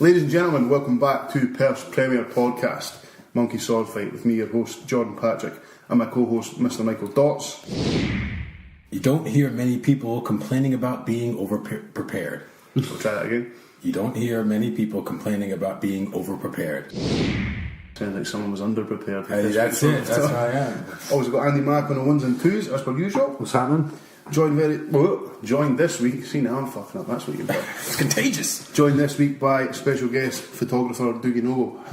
Ladies and gentlemen, welcome back to Perth's premier podcast, Monkey Sword Fight, with me, your host, Jordan Patrick, and my co-host, Mr. Michael Dots. You don't hear many people complaining about being over-prepared. We'll try that again. You don't hear many people complaining about being over-prepared. Sounds like someone was under-prepared. Hey, that's it. That's how I am. Also got Andy Mack on the ones and twos, as per usual. What's happening? Joined this week, see now I'm fucking up, that's what you've got. It's contagious. Joined this week by special guest, photographer Dougie Noble.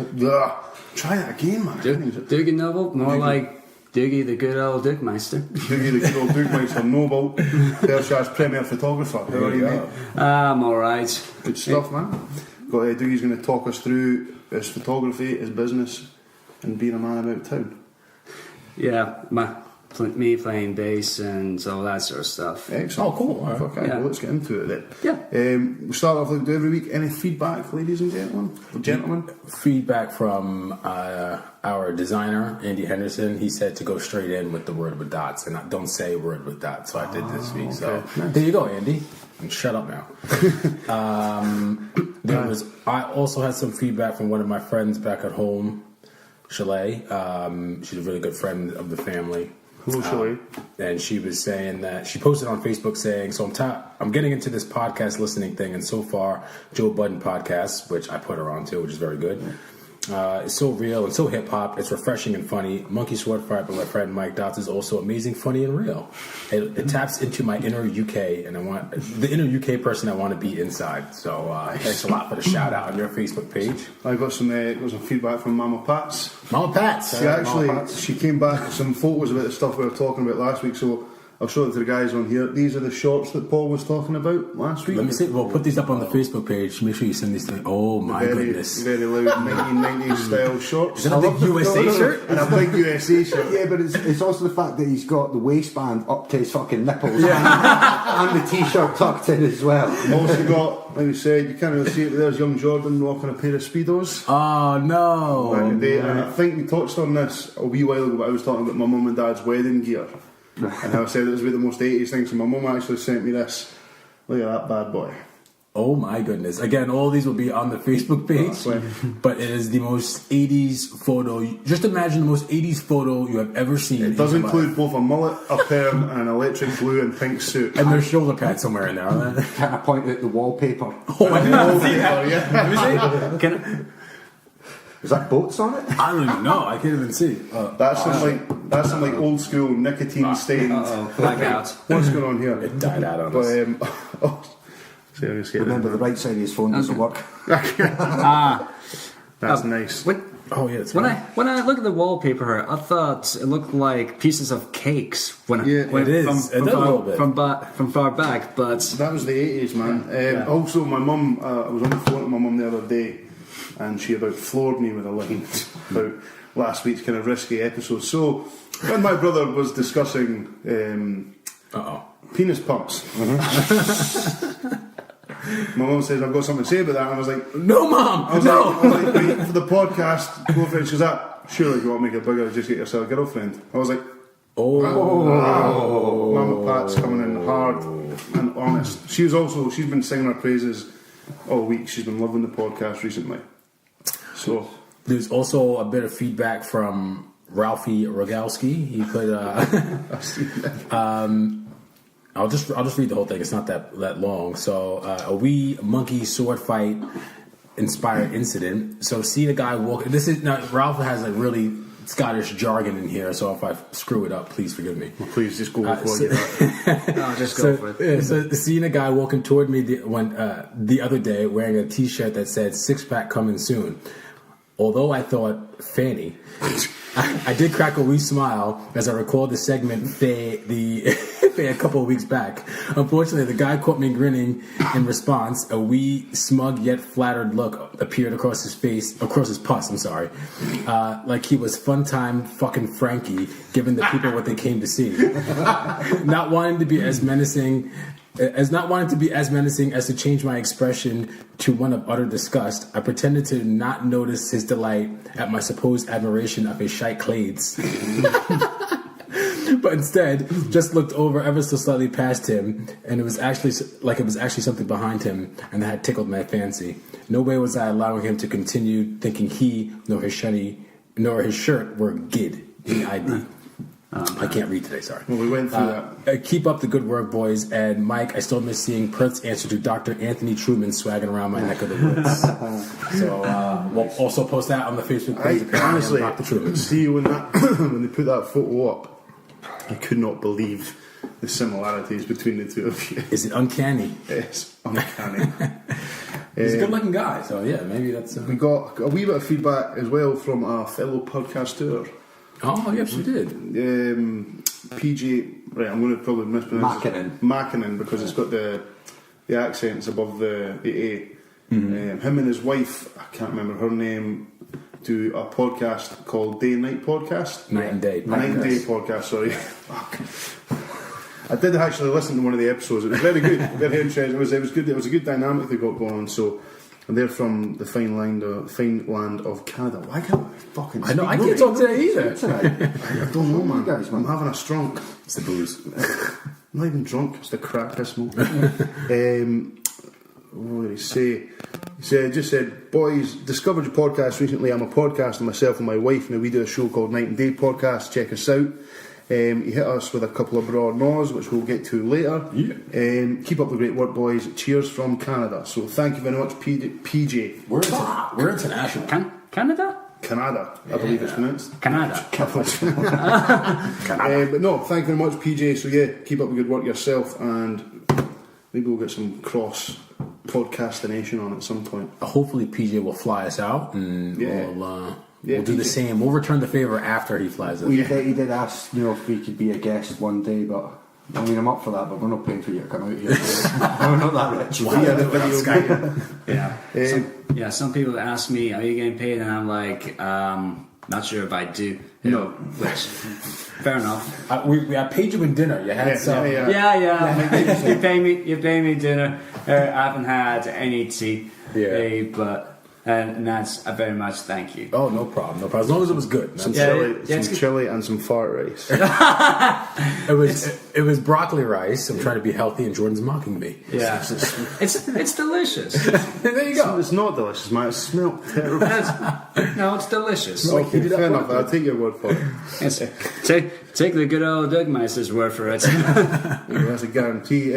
Try that again, man. Dougie Noble? More like Dougie the good old Dukemeister. Dougie the good old Dukemeister Noble, Perth's premier photographer. How are you, mate? I'm alright. Good stuff, man. Got Dougie's going to talk us through his photography, his business, and being a man about town. Yeah, me playing bass and all that sort of stuff. Excellent. Oh, cool. Right. Okay, well, let's get into it then. Yeah. We start off like we do every week. Any feedback, ladies and gentlemen? Feedback from our designer, Andy Henderson. He said to go straight in with the word with dots, and don't say word with dots. So I did this week. So nice. There you go, Andy. And shut up now. I also had some feedback from one of my friends back at home, Chalet. She's a really good friend of the family. And she was saying that she posted on Facebook saying, so I'm getting into this podcast listening thing, and so far Joe Budden podcast, which I put her on to, which is very good. It's so real and so hip hop. It's refreshing and funny. Monkey Sword Fight by my friend Mike Dots is also amazing, funny, and real. It taps into my inner UK, and I want the inner UK person I want to be inside. So thanks a lot for the shout out on your Facebook page. I got some feedback from Mama Pats. Mama Pats. She came back with some photos about the stuff we were talking about last week. So I'll show it to the guys on here. These are the shorts that Paul was talking about last week. Let me see. We'll put these up on the Facebook page. Make sure you send these to me. Oh my goodness. Very loud 1990s style shorts. Is that a big USA shirt? And a big USA shirt. Yeah, but it's also the fact that he's got the waistband up to his fucking nipples and the t-shirt tucked in as well. Also got, like we said, you can't really see it, but there's young Jordan rocking a pair of Speedos. Oh no. And I think we touched on this a wee while ago, but I was talking about my mum and dad's wedding gear. And how I said it was the most 80s thing, so my mum actually sent me this. Look at that bad boy. Oh my goodness. Again, all these will be on the Facebook page, but it is the most 80s photo. Just imagine the most 80s photo you have ever seen. It does include both a mullet, a perm, and an electric blue and pink suit. And there's shoulder pads somewhere in there, aren't there? Can I point out the wallpaper? Oh my god. Yeah. Is that boats on it? I don't even know. I can't even see. That's some old school nicotine stained. Blackout. What's going on here? It died out on us. Remember, the right side of his phone doesn't work. That's nice. Oh yeah. When I look at the wallpaper, I thought it looked like pieces of cakes. It is. From far back, but that was the 80s, man. Also, my mum, I was on the phone to my mum the other day, and she about floored me with a line about last week's kind of risky episode. So, when my brother was discussing penis pumps, my mum says, I've got something to say about that, and I was like, no, Mom! I was like, wait, for the podcast, go for it. She was like, surely if you want to make it bigger, just get yourself a girlfriend. I was like, wow. Mama Pat's coming in hard and honest. She's been singing her praises all week. She's been loving the podcast recently. So there's also a bit of feedback from Ralphie Rogalski. He put I'll just read the whole thing. It's not that long. So a wee monkey sword fight inspired incident. So see the guy walk. This is now Ralph has a really Scottish jargon in here. So if I screw it up, please forgive me. Well, please just go before you get no, just go for it. So seeing a guy walking toward me the other day wearing a T-shirt that said "6-pack coming soon." Although I thought Fanny, I did crack a wee smile as I recalled the segment a couple of weeks back. Unfortunately, the guy caught me grinning in response. A wee smug yet flattered look appeared across his pus. I'm sorry, like he was fun time fucking Frankie, giving the people what they came to see. Not wanting to be as menacing as to change my expression to one of utter disgust, I pretended to not notice his delight at my supposed admiration of his shite clades. but instead just looked over ever so slightly past him, and it was actually something behind him, and that had tickled my fancy. No way was I allowing him to continue thinking he nor his shirt were gid. G-I-D. I can't read today, sorry. Well, we went through that. Keep up the good work, boys. And Mike, I still miss seeing Perth's answer to Dr. Anthony Truman swagging around my neck of the woods. So we'll also post that on the Facebook page. Honestly, Dr. Truman. see when they put that photo up, I could not believe the similarities between the two of you. Is it uncanny? It's uncanny. He's a good-looking guy, so yeah, maybe that's... We got a wee bit of feedback as well from our fellow podcaster. Oh, yes, we did. PJ, right, I'm going to probably mispronounce Mackinnon, because it's got the accents above the A. Him and his wife, I can't remember her name, do a podcast called Day and Night Podcast. Night and Day Podcast, sorry. Fuck. I did actually listen to one of the episodes. It was very good, very interesting. It was good. It was a good dynamic they got going on. So, and they're from the fine land of Canada. Why can't I fucking speak? I know, I can't talk today either. I don't know, man. Guys, man. I'm having a strunk. It's the booze. I'm not even drunk. It's the crap I smoke. What did he say? He just said, boys, discovered your podcast recently. I'm a podcaster myself and my wife. Now we do a show called Night and Day Podcast. Check us out. He hit us with a couple of Braw Or Naws, which we'll get to later. Yeah. Keep up the great work, boys. Cheers from Canada. So thank you very much, PJ. We're international. Canada? Canada, I believe it's pronounced. Canada. But no, thank you very much, PJ. So yeah, keep up the good work yourself, and maybe we'll get some cross podcastination on at some point. Hopefully PJ will fly us out, and we'll do the same. We'll return the favor after he flies us. He did ask, if we could be a guest one day, but I mean, I'm up for that, but we're not paying for you to come out here. We're not that rich. Some people ask me, are you getting paid? And I'm like, not sure if I do. No. Which, fair enough. I paid you in dinner. You had some. Yeah. You pay me dinner. I haven't had any tea. But... And that's a very much thank you. Oh, no problem. As long as it was good. Some chili and some fart rice. It was broccoli rice. I'm trying to be healthy, and Jordan's mocking me. Yeah, it's delicious. There you go. It's not delicious, man. It smelled terrible. No, it's delicious. Okay, fair enough. I'll take your word for it. Take the good old Dougmeister's word for it. That's a guarantee.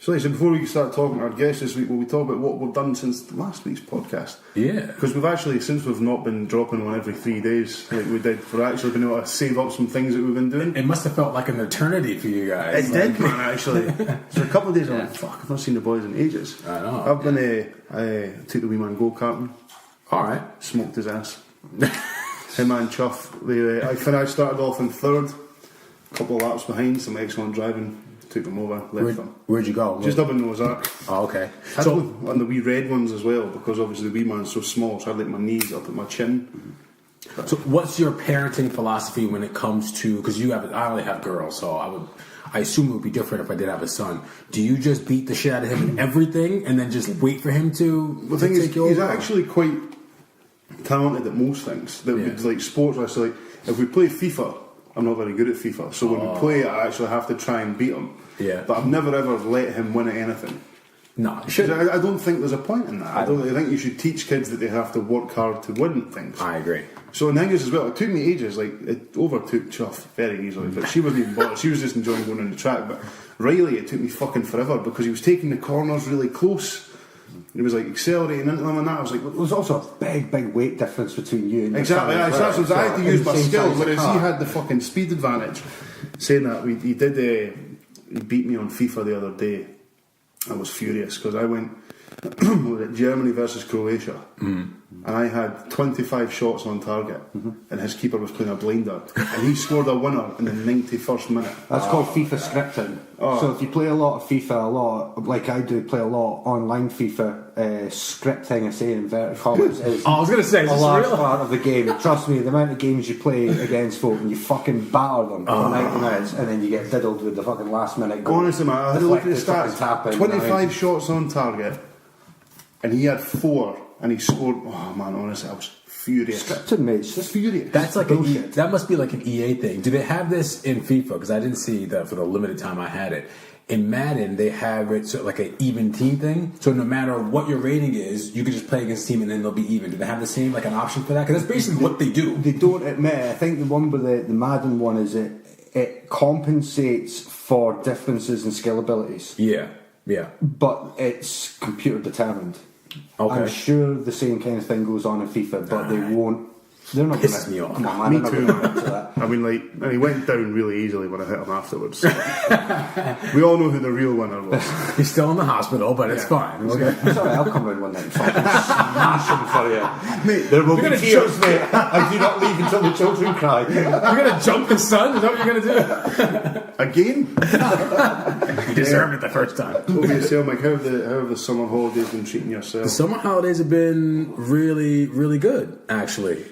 So before we start talking to our guests this week, will we talk about what we've done since last week's podcast? Yeah. Because we've actually, since we've not been dropping one every 3 days like we did, we've actually been able to save up some things that we've been doing. It must have felt like an eternity for you guys. It did, man, actually. So a couple of days, I'm like, fuck, I've not seen the boys in ages. I know. I've been, I took the wee man go-karting. Alright. Smoked his ass. Him and Chuff. I started off in third, a couple of laps behind, some excellent driving. Took them over, left them. Where'd you go? Just up in Noah's Ark. Oh, okay. So on the wee red ones as well, because obviously the wee man's so small, so I had like my knees up at my chin. So what's your parenting philosophy when it comes to, because I only have girls, so I assume it would be different if I did have a son. Do you just beat the shit out of him in everything and then just wait for him to the thing is, he's actually quite talented at most things. Like sports, so like if we play FIFA, I'm not very good at FIFA, so when we play, I actually have to try and beat him. Yeah. But I've never ever let him win at anything. No, I don't think there's a point in that. I think you should teach kids that they have to work hard to win things. I agree. So in the thing is as well, it took me ages. Like it overtook Chuff very easily, but she wasn't even bothered. She was just enjoying going on the track. But Riley, it took me fucking forever because he was taking the corners really close. He was like accelerating into them and that. I was like, there's also a big weight difference between you and exactly. I had to use my skill, whereas he had the fucking speed advantage. Saying that, he beat me on FIFA the other day. I was furious because I went Germany versus Croatia, and I had 25 shots on target, and his keeper was playing a blinder, and he scored a winner in the 91st minute. That's called FIFA scripting. So if you play a lot of FIFA, like I do, play a lot online FIFA, scripting, I say in inverted commas, is I was going to say, a large part of the game. Trust me, the amount of games you play against folk and you fucking batter them for 90 minutes and then you get diddled with the fucking last minute goal. Honestly, man, I had a look at the stats. 25 shots on target, and he had 4, and he scored. Oh man, honestly, I was furious. Scripted, mate. It's just Furious. That's like that must be like an EA thing. Do they have this in FIFA? Because I didn't see that for the limited time I had it. In Madden, they have it sort of like an even team thing. So no matter what your rating is, you can just play against a team and then they'll be even. Do they have the same like an option for that? Because that's basically what they do. They don't admit it. I think the one with the Madden one is it compensates for differences in skill abilities. Yeah. But it's computer determined. Okay. I'm sure the same kind of thing goes on in FIFA, but they won't. They're not Pisses me off. Come on, man. Me too. I mean, like, and he went down really easily when I hit him afterwards. We all know who the real winner was. He's still in the hospital, but it's fine. Okay. It's alright, I'll come round one night and fucking smash him for you. Mate, There will be tears, mate. I do not leave until the children cry. You're gonna jump his son? Is that what you're gonna do? again? You deserved it the first time. Over yourself, Mike. How have the summer holidays been treating yourself? The summer holidays have been really, really good, actually.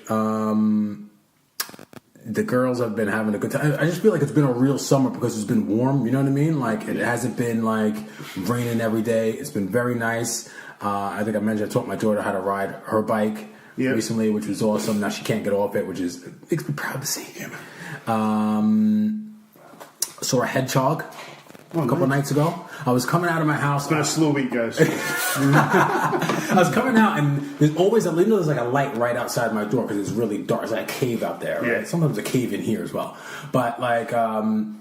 The girls have been having a good time. I just feel like it's been a real summer because it's been warm. You know what I mean? Like it hasn't been like raining every day. It's been very nice. I think I mentioned I taught my daughter how to ride her bike recently, which was awesome. Now she can't get off it, which makes me proud to see. Saw a hedgehog a couple of nights ago. I was coming out of my house. It's been a slow week, guys. I was coming out, and there's always there's like a light right outside my door because it's really dark. It's like a cave out there. Right? Yeah. Sometimes a cave in here as well. But like, I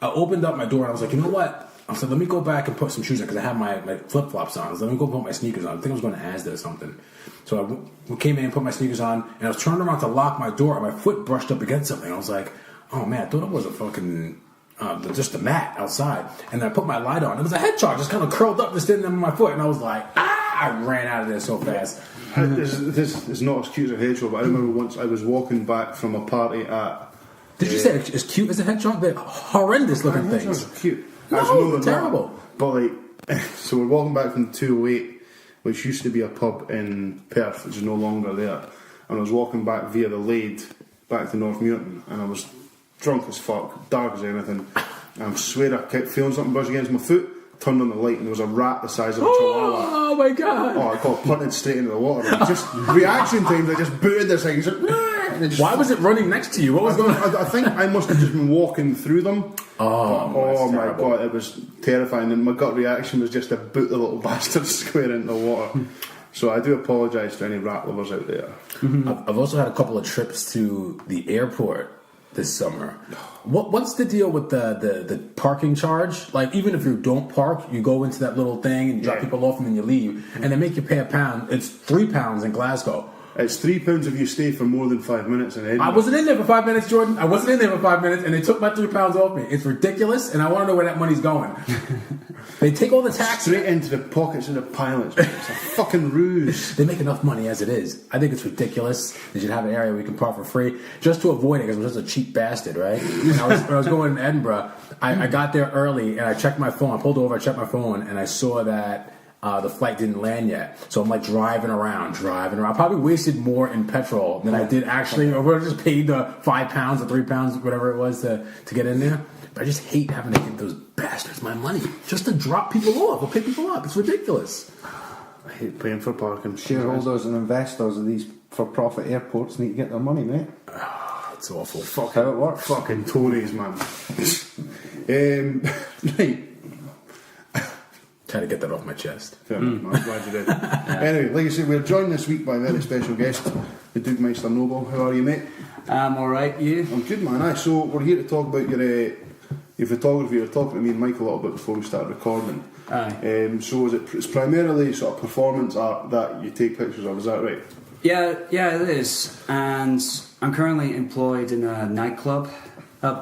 opened up my door and I was like, you know what? I said, let me go back and put some shoes on because I have my flip flops on. I was like, let me go put my sneakers on. I think I was going to Asda or something. So I came in and put my sneakers on, and I was turning around to lock my door, and my foot brushed up against something. I was like, oh man, I thought it was a fucking. Just a mat outside, and then I put my light on. It was a hedgehog just kind of curled up, just sitting on my foot, and I was like, I ran out of there so fast. This is not as cute as a hedgehog, but I remember once I was walking back from a party at. Did you say as cute as a hedgehog? They're horrendous looking things. Cute. No, they're terrible. Not. But like, so we're walking back from 208, which used to be a pub in Perth, which is no longer there, and I was walking back via the Lade back to North Muirton, and I was drunk as fuck, dark as anything. And I swear I kept feeling something brush against my foot, turned on the light, and there was a rat the size of a chihuahua. Oh my god! Oh, I got punted straight into the water. Just reaction times, I just booted this thing. Why was it running next to you? What was going on? I think I must have just been walking through them. Oh my god, it was terrifying. And my gut reaction was just to boot the little bastard square into the water. So I do apologise to any rat lovers out there. I've also had a couple of trips to the airport this summer. What's the deal with the parking charge? Like, even if you don't park, you go into that little thing and you drop people off and then you leave, and they make you pay £1. It's £3 in Glasgow. It's £3 if you stay for more than 5 minutes in Edinburgh. I wasn't in there for 5 minutes, Jordan. I wasn't in there for 5 minutes, and they took my £3 off me. It's ridiculous, and I want to know where that money's going. They take all the tax straight into the pockets of the pilots. It's a fucking ruse. They make enough money as it is. I think it's ridiculous. They should have an area where you can park for free just to avoid it because I'm just a cheap bastard, right? When I was going to Edinburgh, I got there early and I checked my phone. I pulled over, I checked my phone, and I saw that the flight didn't land yet. So I'm like driving around. I probably wasted more in petrol than I did actually. Or I just paid the £5 or £3, whatever it was to get in there. But I just hate having to give those bastards my money just to drop people off or pick people up. It's ridiculous. I hate paying for parking. Shareholders and investors of these for-profit airports need to get their money, mate. It's awful. Fuck how it works. Fucking Tories, man. Right. Try to get that off my chest. Fair enough, man. I'm glad you did. Anyway, like I said, we're joined this week by a very special guest, the Duke Meister Noble. How are you, mate? I'm alright, you? I'm good, man. Aye, so we're here to talk about your photography. You were talking to me and Mike a little bit before we started recording. Aye. So it's primarily sort of performance art that you take pictures of, is that right? Yeah, it is. And I'm currently employed in a nightclub,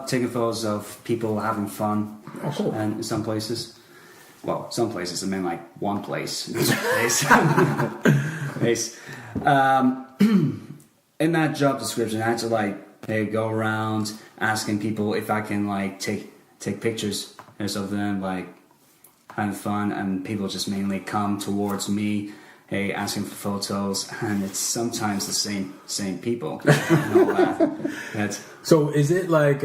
taking photos of people having fun. Oh, cool. And in some places. Well, some places, I mean like one place. In that job description, I had to go around asking people if I can take pictures of them having fun, and people just mainly come towards me, asking for photos, and it's sometimes the same people and all that. So is it like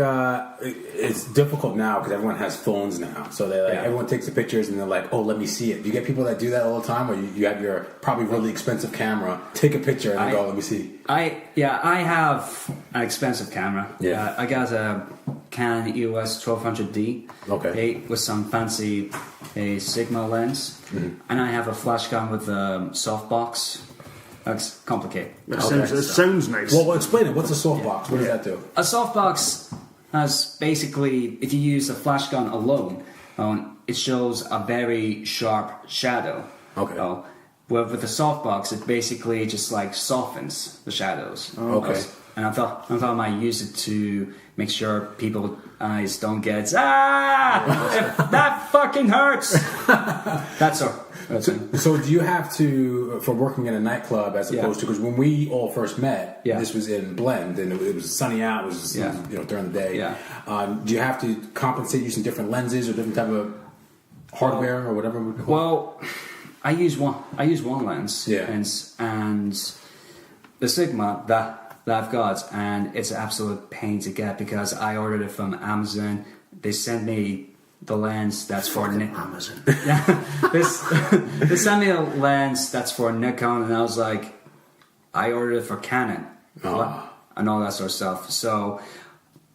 it's difficult now because everyone has phones now, so they everyone takes the pictures and they're like, oh, let me see it. Do you get people that do that all the time, or you have your probably really expensive camera, take a picture and then go, let me see? I have an expensive camera. Yeah. I got a Canon EOS 1200D. Okay. With some fancy Sigma lens, and I have a flash cam with a softbox. That's complicated. It sounds nice. Well, explain it. What's a softbox? What does that do? A softbox has basically, if you use a flash gun alone, it shows a very sharp shadow. Okay. Well, with the softbox, it basically just like softens the shadows. Okay. And I thought I might use it to make sure people's eyes don't get that fucking hurts. That's all. So do you have to, for working in a nightclub as opposed to, because when we all first met, this was in Blend and it was sunny out, it was during the day. Yeah. Do you have to compensate using different lenses or different type of hardware or whatever? Well, I use one lens. Yeah. And the Sigma that I've got, and it's an absolute pain to get because I ordered it from Amazon. They sent me the lens that's for Amazon. Yeah, they sent me a lens that's for Nikon, and I was like, I ordered it for Canon and all that sort of stuff. So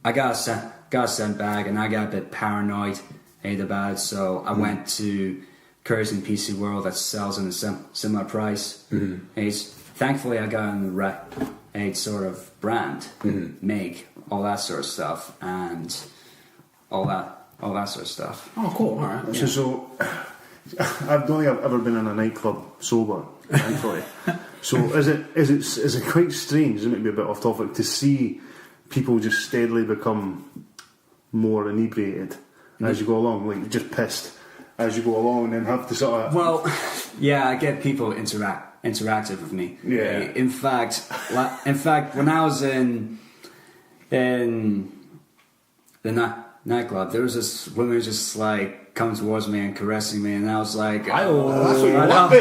I got sent back, and I got a bit paranoid about it. So I went to Curry's and PC World that sells in a similar price. Thankfully, I got in the right sort of brand, make all that sort of stuff, and all that sort of stuff. Oh, cool. All right. Yeah. So I don't think I've ever been in a nightclub sober, thankfully. So is it quite strange, isn't it, to be a bit off topic, to see people just steadily become more inebriated as you go along, like just pissed as you go along, and have to sort of... Well, yeah, I get people interactive with me. Yeah. In fact, when I was in the nightclub, there was this woman just like coming towards me and caressing me, and I was like, that's what you want.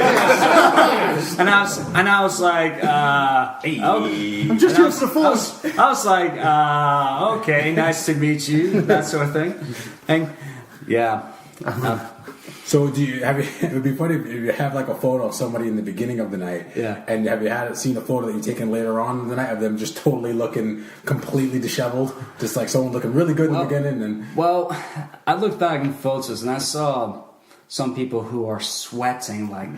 and I was like, hey, I'm just here for the force. I was like, okay, nice to meet you, that sort of thing, and yeah. So it would be funny if you have like a photo of somebody in the beginning of the night, and have you seen a photo that you've taken later on in the night of them just totally looking completely disheveled, just like someone looking really good in the beginning? And well, I looked back in photos and I saw some people who are sweating like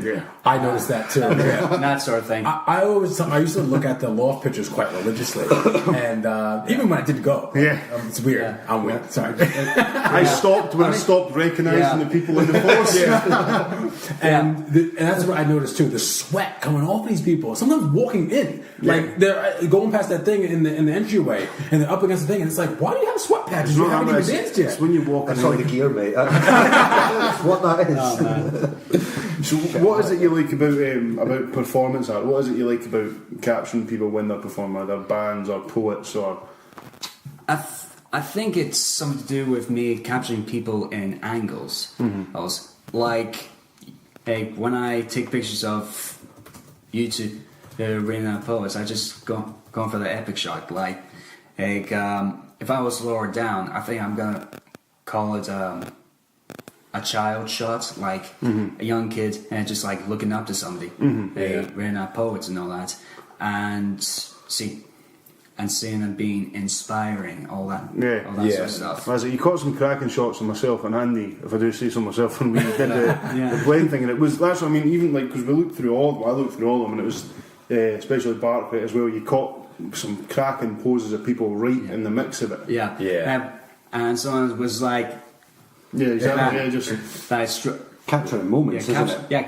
I noticed that too. Yeah. That sort of thing. I used to look at the loft pictures quite religiously, and even when I did go, it's weird. Yeah. I'm weird. Sorry. I stopped when I stopped recognising the people in the force. And that's what I noticed too. The sweat coming off these people. Sometimes walking in, like they're going past that thing in the entryway, and they're up against the thing, and it's like, why do you have sweat patches? You haven't even danced yet. It's when you walk in. That's all the gear, mate. That's what that is. Oh, so what is it you like about performance art? What is it you like about capturing people when they're performing, either bands or poets or... I think it's something to do with me capturing people in angles. Like, when I take pictures of YouTube, the arena poets, I just go for the epic shot. Like, if I was lower down, I think I'm gonna call it a child shot, like a young kid and just like looking up to somebody. We're not poets and all that, and seeing them being inspiring, all that sort of stuff. You caught some cracking shots of myself and Andy, if I do say so myself, when we did the blend thing, and that's what I mean. Even like because I looked through all of them, and it was especially Barclay as well. You caught some cracking poses of people right in the mix of it. And someone was like. Yeah, exactly. That's capturing moments, isn't it?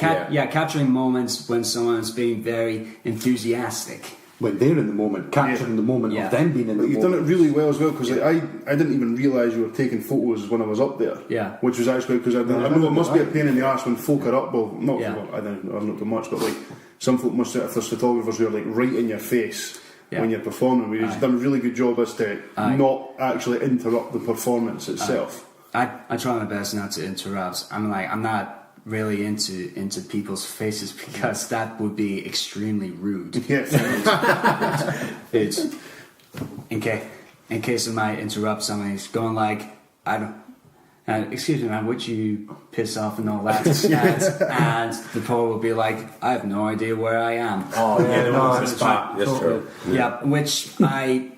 Capturing moments when someone's being very enthusiastic. When they're in the moment, capturing the moment of them being in the moment. You've done it really well as well, because I didn't even realise you were taking photos when I was up there. Yeah. Which was actually, because I know it must be a pain in the arse when folk are up, well, I've not done much, but like, some folk must have, if there's photographers who are like right in your face when you're performing, where you've done a really good job as to not actually interrupt the performance itself. I try my best not to interrupt. I'm not really into people's faces because that would be extremely rude. Yeah. It's in in case I might interrupt somebody, he's going like, I don't. Excuse me, man, would you piss off and all that? and the pro will be like, I have no idea where I am. Oh, yeah, that's true. Yeah, which I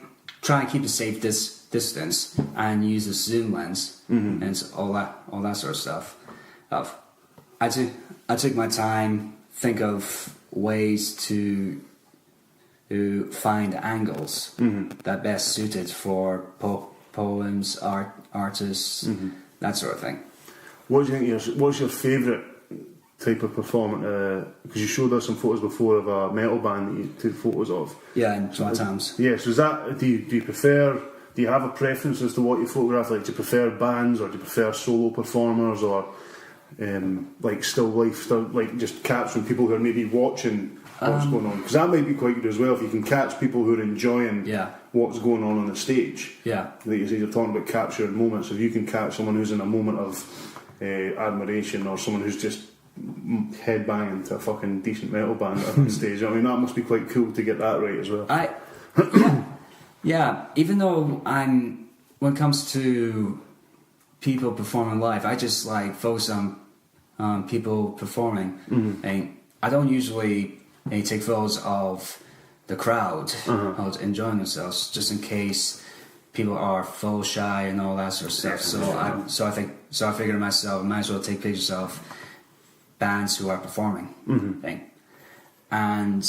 try and keep a safe distance and use a zoom lens and all that sort of stuff. I took my time, think of ways to find angles that best suited for poems, artists. That sort of thing. What do you think? What's your favourite type of performance? Because you showed us some photos before of a metal band that you took photos of. Yeah, in Dry Times. Yeah. So is that? Do you prefer? Do you have a preference as to what you photograph? Like, do you prefer bands or do you prefer solo performers or like still life, like just capturing people who are maybe watching what's going on? Because that might be quite good as well if you can catch people who are enjoying what's going on the stage. Yeah. Like you say, you're talking about captured moments. If you can catch someone who's in a moment of admiration or someone who's just headbanging to a fucking decent metal band on stage, I mean, that must be quite cool to get that right as well. Yeah. Even though when it comes to people performing live, I just like focus on people performing, and I don't usually take photos of the crowd enjoying themselves, just in case people are full shy and all that sort of stuff. So I figured to myself, I might as well take pictures of bands who are performing. And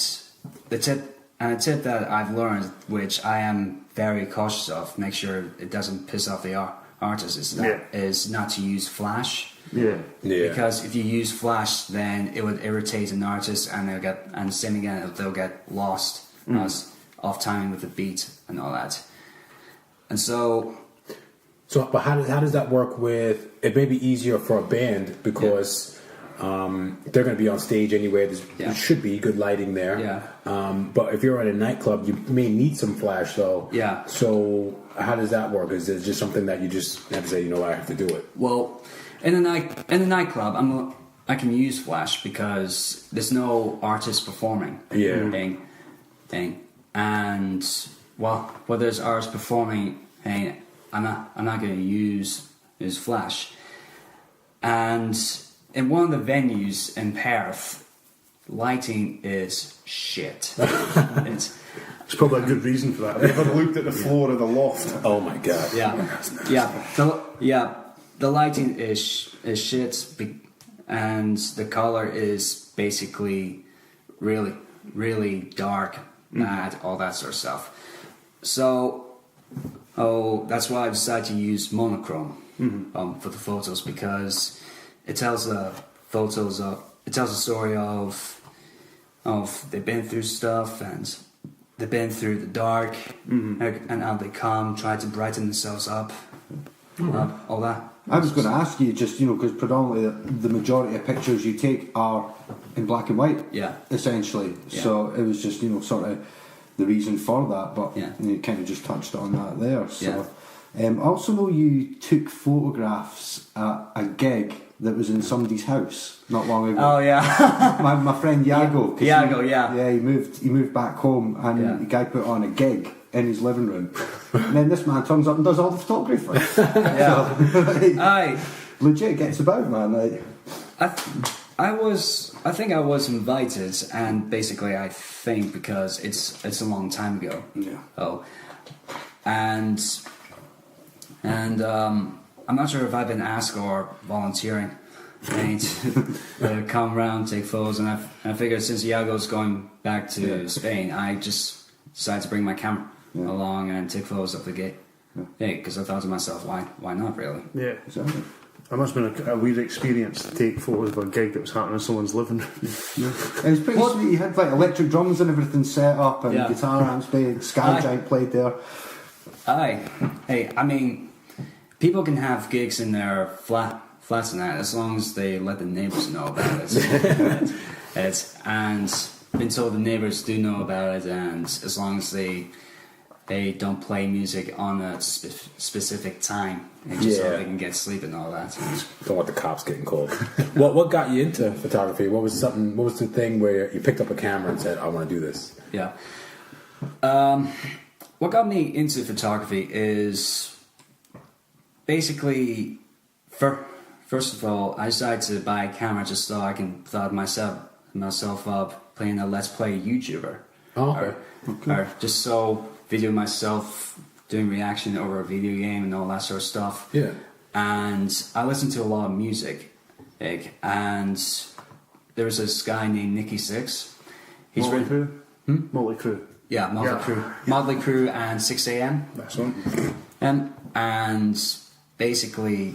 the tip that I've learned, which I am very cautious of, make sure it doesn't piss off the artist, is not to use flash. Yeah. Because if you use flash, then it would irritate an artist, and they'll get lost off timing with the beat and all that. And so, but how does that work with? It may be easier for a band because they're going to be on stage anyway. There should be good lighting there. But if you're at a nightclub, you may need some flash, though. So how does that work? Is it just something that you just have to say, you know, I have to do it? Well, in the nightclub, I can use flash because there's no artist performing. Thing. And while there's artists performing, I'm not going to use flash. And in one of the venues in Perth, lighting is shit. It's probably a good reason for that. Have you ever looked at the floor of the loft? Oh my god! The lighting is shit, and the color is basically really, really dark, mad, all that sort of stuff. So, that's why I decided to use monochrome for the photos, because it tells a story of they've been through stuff and they've been through the dark and how they try to brighten themselves up, all that. I was going to ask you, just, you know, because predominantly the majority of pictures you take are in black and white, essentially. So it was just, you know, sort of the reason for that, but you kind of just touched on that there. So, I also know you took photographs at a gig that was in somebody's house not long ago. Oh yeah, my friend Iago. He moved back home, and the guy put on a gig in his living room, and then this man turns up and does all the photography. Legit gets about, man. Like, I think I was invited, and basically I think because it's a long time ago. I'm not sure if I've been asked or volunteering to come around, take photos, and I figured since Iago's going back to Spain, I just decided to bring my camera along and take photos of the gig. Because I thought to myself, why not, really? Yeah, exactly. It must have been a weird experience to take photos of a gig that was happening in someone's living room. It was pretty sweet. You had like electric drums and everything set up, and guitar amps played, Sky Giant played there. Hey, I mean, people can have gigs in their flats and that, as long as they let the neighbours know about it. And until the neighbours do know about it, and as long as they don't play music on a specific time, and just so they can get sleep and all that. Don't want the cops getting called. What got you into photography? What was the thing where you picked up a camera and said, I want to do this? what got me into photography is basically, first of all, I decided to buy a camera just so I can thought myself up playing a Let's Play YouTuber. Oh, okay. Or just so video myself doing reaction over a video game and all that sort of stuff. Yeah. And I listened to a lot of music, and there was this guy named Nicky Six. He's Motley Crue? Motley Crue. Yeah, Motley Crue and 6 a.m. That's one. And basically,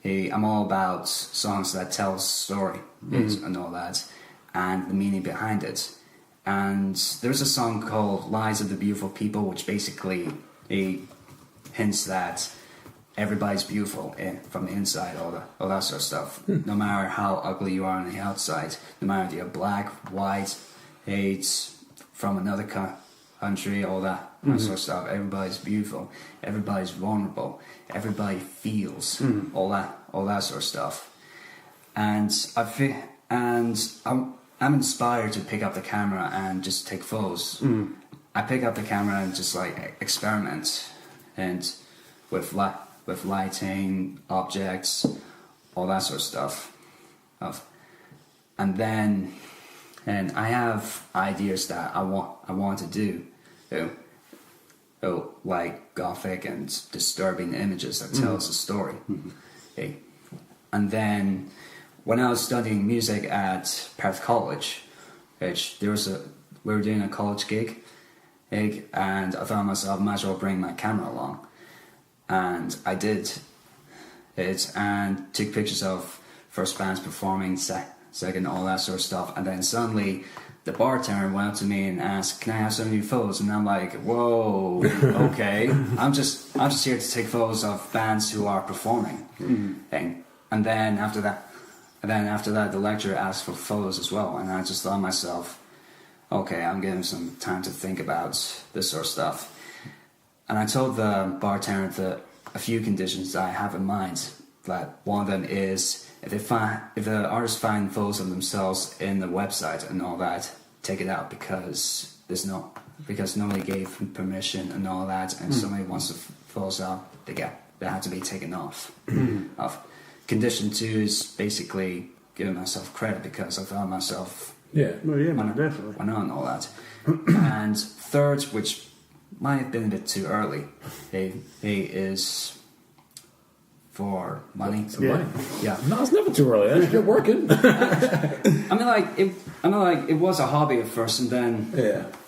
I'm all about songs that tell a story and all that, and the meaning behind it. And there's a song called Lies of the Beautiful People, which basically hints that everybody's beautiful from the inside, all that sort of stuff. No matter how ugly you are on the outside, no matter if you're black, white, from another country, all that sort of stuff. Everybody's beautiful. Everybody's vulnerable. Everybody feels all that sort of stuff. And I'm inspired to pick up the camera and just take photos. I pick up the camera and just like experiment and with lighting, objects, all that sort of stuff. And I have ideas that I want to do, like gothic and disturbing images that tells a story. And then when I was studying music at Perth College, which we were doing a college gig, and I thought myself, might as well bring my camera along. And I did it and took pictures of first bands performing, second, all that sort of stuff. And then suddenly the bartender went up to me and asked, "Can I have some of your photos?" And I'm like, "Whoa, okay." I'm just here to take photos of bands who are performing. And then after that, the lecturer asked for photos as well. And I just thought to myself, okay, I'm giving some time to think about this sort of stuff. And I told the bartender that a few conditions that I have in mind. That one of them is if the artists find photos of themselves in the website and all that, take it out because nobody gave permission and all that, and somebody wants the photos out, they have to be taken off. Condition 2 is basically giving myself credit because I found myself. Yeah, well, yeah, man, definitely. I know and all that. And third, which might have been a bit too early, is for money. Money. Yeah. No, it's never too early. You're working. It was a hobby at first, and then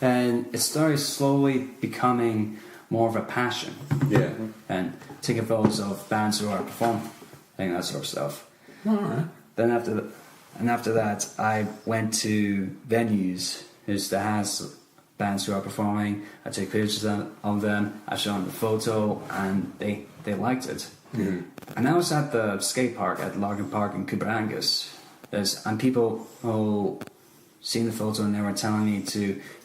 and it started slowly becoming more of a passion. Yeah. And taking photos of bands who are performing, and that sort of stuff. All right. Then after that, I went to venues that has bands who are performing. I take pictures of them. I show them the photo, and they liked it. And I was at the skate park at Larkin Park in Cooperangus, and people who seen the photo and they were telling me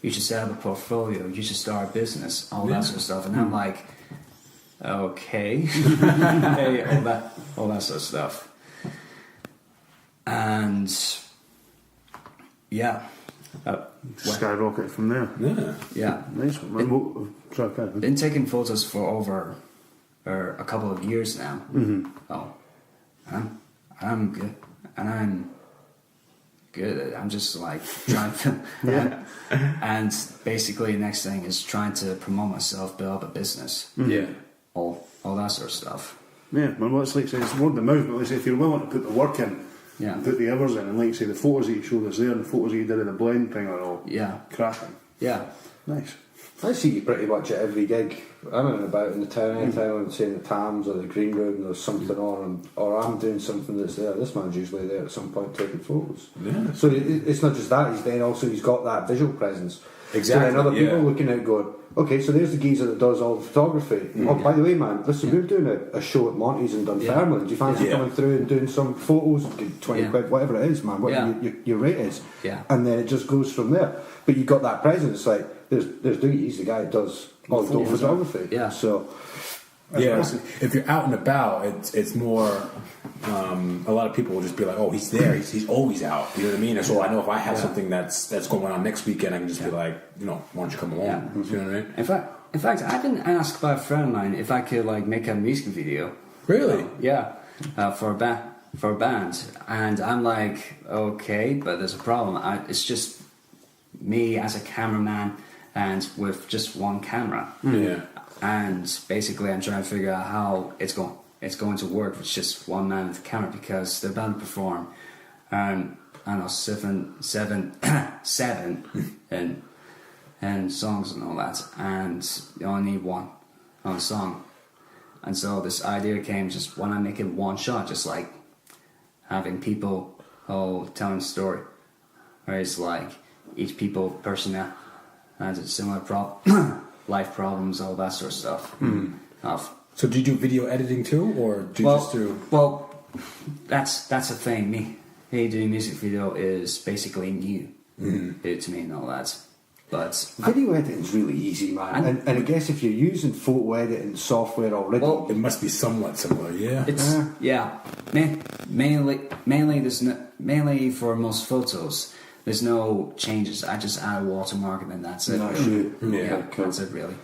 you should set up a portfolio, you should start a business, all that sort of stuff. And I'm like, okay, all that sort of stuff. And skyrocket from there. Yeah. Nice one. Been taking photos for over a couple of years now. I'm good, and I'm good at it. I'm just like trying to, and basically the next thing is trying to promote myself, build up a business. All that sort of stuff. Yeah, man. Well, it's like say it's word of mouth, but like say if you're willing to put the work in, put the hours in, and like say the photos that you showed us there, and the photos that you did of the blend thing are all cracking. Yeah, nice. I see you pretty much at every gig. I'm in and about in the town anytime I'm saying the Tams or the Green Room, there's something on, or I'm doing something that's there. This man's usually there at some point taking photos. Yeah. So it's not just that, he's got that visual presence. Exactly. So then other people looking out going, okay, so there's the geezer that does all the photography. Oh, by the way, man, listen, we're doing a show at Monty's in Dunfermline. Do you fancy coming through and doing some photos? 20 quid, whatever it is, man, what your rate is. Yeah. And then it just goes from there. But you got that presence, like, there's Dougie, he's the guy that does all the photography. Yeah. So, if you're out and about, it's more. A lot of people will just be like, "Oh, he's there. He's always out." You know what I mean? And so I know if I have something that's going on next weekend, I can just be like, why don't you come along? You know what I mean? In fact, in fact, I've been asked by a friend of mine if I could like make a music video. Really? Yeah, for a band, and I'm like, okay, but there's a problem. It's just me as a cameraman and with just one camera. Yeah. And basically, I'm trying to figure out how it's going to work with just one man with a camera, because they're bound to perform. I don't know, seven and songs and all that, and you only need one on a song. And so this idea came just when I make it one shot, just like having people telling a story, where it's like each person has a similar life problems, all that sort of stuff. So do you do video editing too, or do you just do? Well, that's the thing. Me doing music video is basically new to me and all that. But video editing's really easy, man. And I guess if you're using photo editing software already, It must be somewhat similar, yeah. It's mainly for most photos. There's no changes. I just add a watermark and then that's it. No, sure. Yeah, cool. that's it really.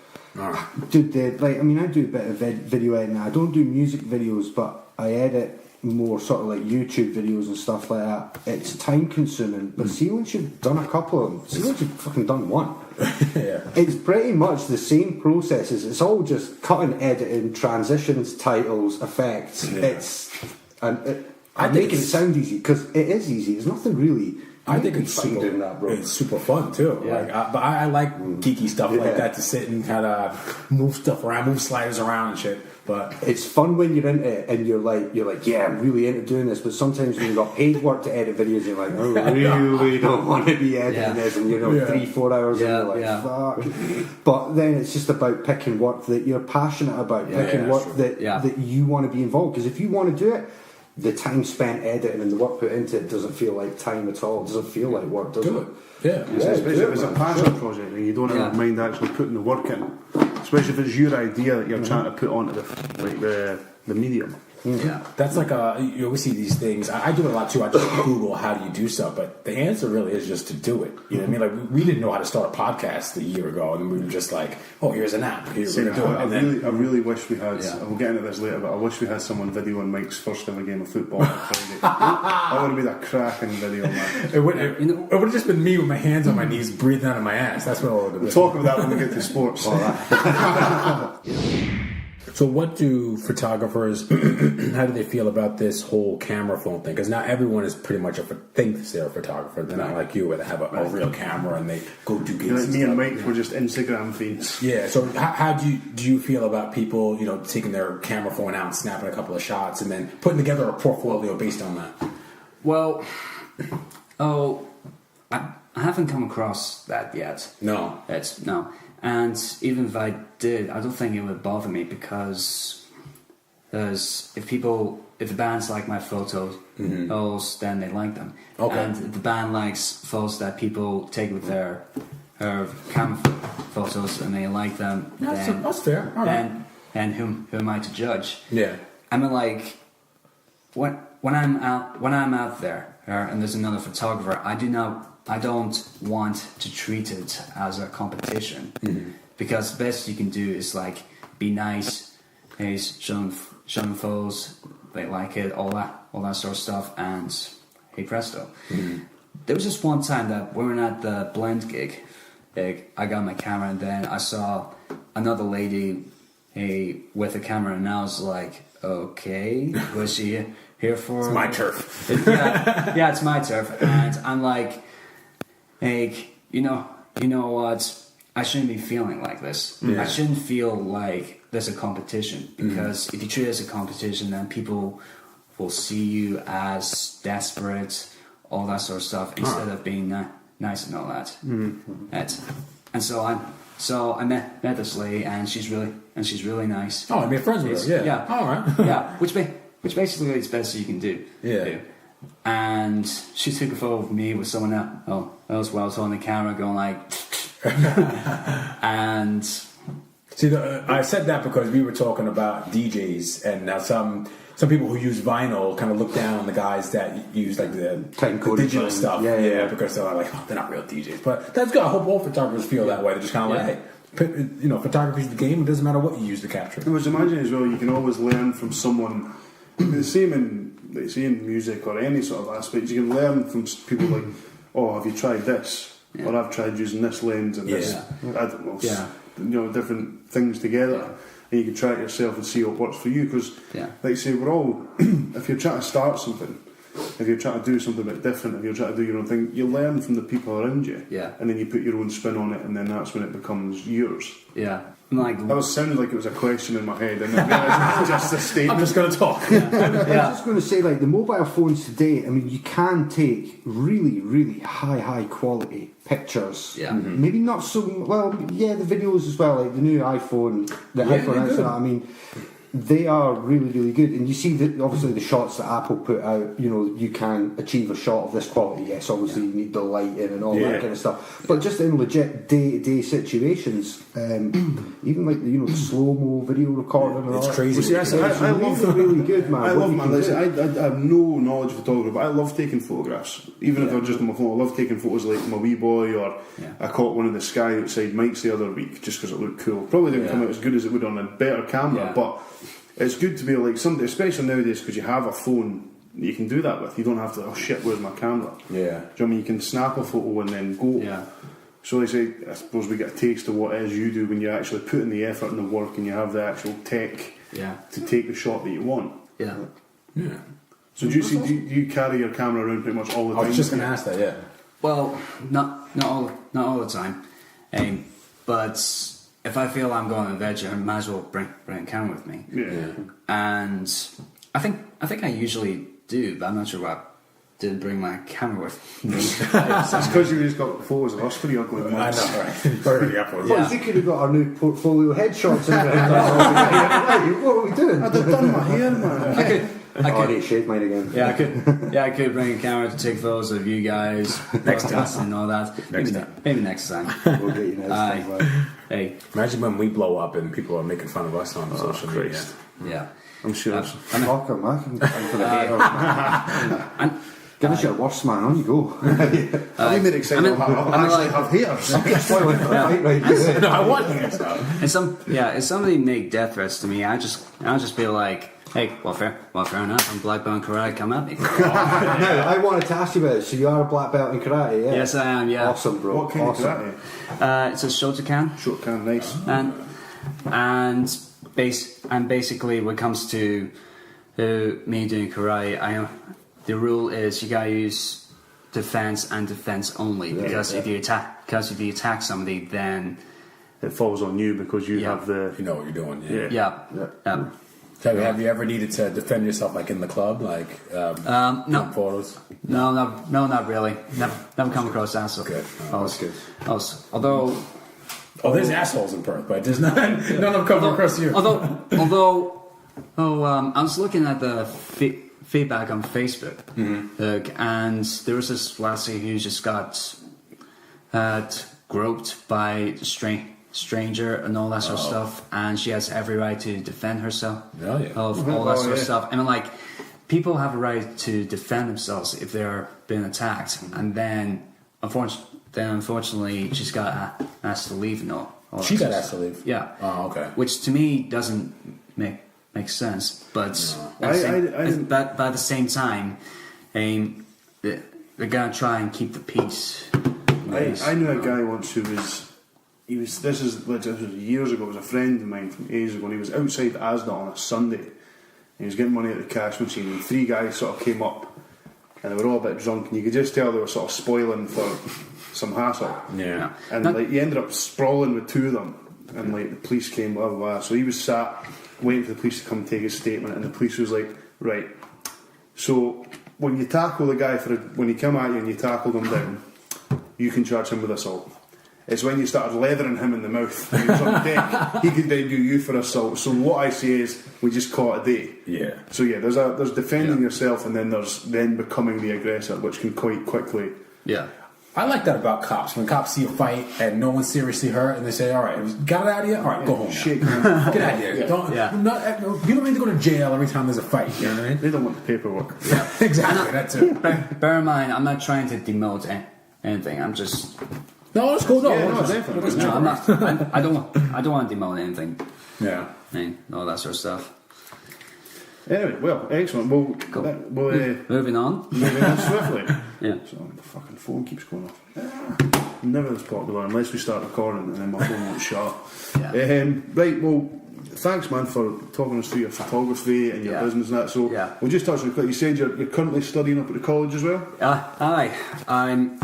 Dude, I do a bit of video editing. I don't do music videos, but I edit more sort of like YouTube videos and stuff like that. It's time consuming, but see once you've done a couple of them, see once you've fucking done one. Yeah. It's pretty much the same processes. It's all just cutting, editing, transitions, titles, effects. Yeah. I'm making it sound easy because it is easy. There's nothing really. I think it's fun doing that, bro. It's super fun too. Yeah. But I like geeky stuff like that, to sit and kind of move stuff around, move sliders around and shit. But it's fun when you're into it and you're like, yeah, I'm really into doing this. But sometimes when you've got paid work to edit videos, you're like, I really don't want to be editing this, and 3-4 hours, and you're like, fuck. But then it's just about picking work that you're passionate about, picking work that you want to be involved. Because if you want to do it, the time spent editing and the work put into it doesn't feel like time at all. It doesn't feel like work, does it? Yeah. Especially if it's a passion project and you don't have mind actually putting the work in. Especially if it's your idea that you're trying to put onto the medium. Yeah, that's like you always see these things. I do it a lot too. I just Google how do you do stuff, but the answer really is just to do it. You know what I mean? Like we didn't know how to start a podcast a year ago, and we were just like, "Oh, here's an app. Here's we're gonna do it." I really wish we had. We'll get into this later, but I wish we had someone videoing Mike's first ever game of football on Friday. That would have been a cracking video, man. It would have just been me with my hands on my knees, breathing out of my ass. That's what it would have been. We'll talk about that when we get to sports. So what do photographers, how do they feel about this whole camera phone thing? Because now everyone is pretty much thinks they're a photographer. They're not like you where they have a real camera and they go do gigs. Me and Mike were just Instagram feeds. Yeah, so how do you feel about people, taking their camera phone out and snapping a couple of shots and then putting together a portfolio based on that? Well, I haven't come across that yet. No. No. And even if I did, I don't think it would bother me, because if the bands like my photos, then they like them. Okay. And if the band likes photos that people take with their camera photos and they like them, that's fair. All right. And who am I to judge? Yeah. I mean, like when I'm out there and there's another photographer, I don't want to treat it as a competition, because the best you can do is like be nice, show them photos, they like it, all that sort of stuff, and hey presto. There was just one time that we were at the Blend gig. I got my camera and then I saw another lady with a camera, and I was like, okay, was she here for? It's my turf. Yeah, it's my turf, and I'm like, you know what? I shouldn't be feeling like this. Yeah. I shouldn't feel like there's a competition, because if you treat it as a competition, then people will see you as desperate, all that sort of stuff, instead of being nice and all that. And so I met this lady, and she's really nice. Oh, I made friends with her. Yeah. All right. Yeah, which basically is the best you can do. Yeah. And she took a photo of me with someone else while I was on the camera, going like, and see, I said that because we were talking about DJs, and now some some people who use vinyl kind of look down on the guys that use like the digital stuff. Yeah, because they're like, they're not real DJs. But that's good. I hope all photographers feel that way. They're just kind of like, hey, photography's the game. It doesn't matter what you use to capture. I was imagining as well, you can always learn from someone. The same in music or any sort of aspect. You can learn from people like, oh, have you tried this? Or I've tried using this lens and this. I don't know. Different things together. And you can try it yourself and see what works for you, because like I say, we're all if you're trying to start something, if you're trying to do something a bit different, if you're trying to do your own thing, you learn from the people around you, and then you put your own spin on it, and then that's when it becomes yours. That was sounding like it was a question in my head, and then it's just a statement. I'm just going to talk. I was just going to say, like, the mobile phones today, I mean, you can take really, really high quality pictures. Maybe not so well. The videos as well. Like the new iPhone, iPhone X. I mean, they are really, really good. And you see that obviously the shots that Apple put out. You can achieve a shot of this quality. Yes, obviously you need the lighting and all that kind of stuff. But just in legit day-to-day situations, even like the slow-mo video recording and all that. It's crazy. See, I love really good, man. I love, man. Listen, I have no knowledge of photography, but I love taking photographs. Even if they're just on my phone, I love taking photos like my wee boy, or I caught one in the sky outside Mike's the other week just because it looked cool. Probably didn't come out as good as it would on a better camera, but it's good to be like somebody, especially nowadays, because you have a phone you can do that with. You don't have to, oh shit, where's my camera? Do you know what I mean? You can snap a photo and then go. So they say, I suppose we get a taste of what it is you do when you actually put in the effort and the work and you have the actual tech to take the shot that you want. So do you carry your camera around pretty much all the time? I was just going to ask that, Well, not all the time. But if I feel I'm going on an adventure, I might as well bring a camera with me. And I think I usually do, but I'm not sure why I didn't bring my camera with me. That's because you just got photos of us pretty ugly. I know, right? Well, you could have got our new portfolio headshots in there. What are we doing? I'd have done my hair, man. I could shave mine again. I could bring a camera to take photos of you guys next time and all that. Maybe next time. We'll get you next time. Hey, imagine when we blow up and people are making fun of us on social media. I'm sure. Welcome, give us your worst, man. On you go. I'm even excited. I actually have haters. No, I want haters. And if somebody make death threats to me, I'll just be like, hey, well, fair enough. I'm black belt in karate. Come at me. Now, I wanted to ask you about it. So you are a black belt in karate, yeah? Yes, I am. Yeah. Awesome, bro. What kind of karate? It's a Shotokan. Shotokan, nice. And basically, when it comes to me doing karate, the rule is you gotta use defense and defense only. Because if you attack somebody, then it falls on you because you have the. You know what you're doing. Have you ever needed to defend yourself, like in the club, like no photos? No, not really. Never come across that. So good. That's good. Although there's assholes in Perth, but there's none of them come across you. Although I was looking at the feedback on Facebook, and there was this lassie who just got groped by a stranger and all that sort of stuff, and she has every right to defend herself of all that sort of stuff. I mean, like, people have a right to defend themselves if they're being attacked, and then unfortunately she's got asked to leave and all she got asked to leave. Yeah. Oh, okay. Which to me doesn't make sense, but at the same time, they're gonna try and keep the peace. I knew a guy once who was. This was years ago. It was a friend of mine from ages ago, and he was outside Asda on a Sunday. He was getting money at the cash machine, and 3 guys sort of came up, and they were all a bit drunk, and you could just tell they were sort of spoiling for some hassle. Yeah. And he ended up sprawling with 2 of them, and the police came. Blah blah blah. So he was sat waiting for the police to come take his statement, and the police was like, right. So when you tackle the guy when he come at you and you tackled him down, you can charge him with assault. It's when you started leathering him in the mouth and he was on deck, he could then do you for assault. So what I say is, we just call it a day. Yeah. So there's defending yourself, and then there's then becoming the aggressor, which can quite quickly I like that about cops. When cops see a fight and no one's seriously hurt, and they say, "All right, got it out of you. All right, go home. Shit, Get out of here. You don't need to go to jail every time there's a fight. You know what I mean? They don't want the paperwork. Yeah, exactly. That's it. Bear in mind, I'm not trying to demote anything. I'm just. No, let's go. No, definitely. No, I'm not. I don't want to demote anything. Yeah. All that sort of stuff. Anyway, well, excellent. We'll Moving on swiftly. Yeah. So the fucking phone keeps going off. Never this popular unless we start recording and then my phone won't shut up. Yeah. Right, well, thanks, man, for talking us through your photography and your business and that. So we'll just touch on it quick. You said you're currently studying up at the college as well? I'm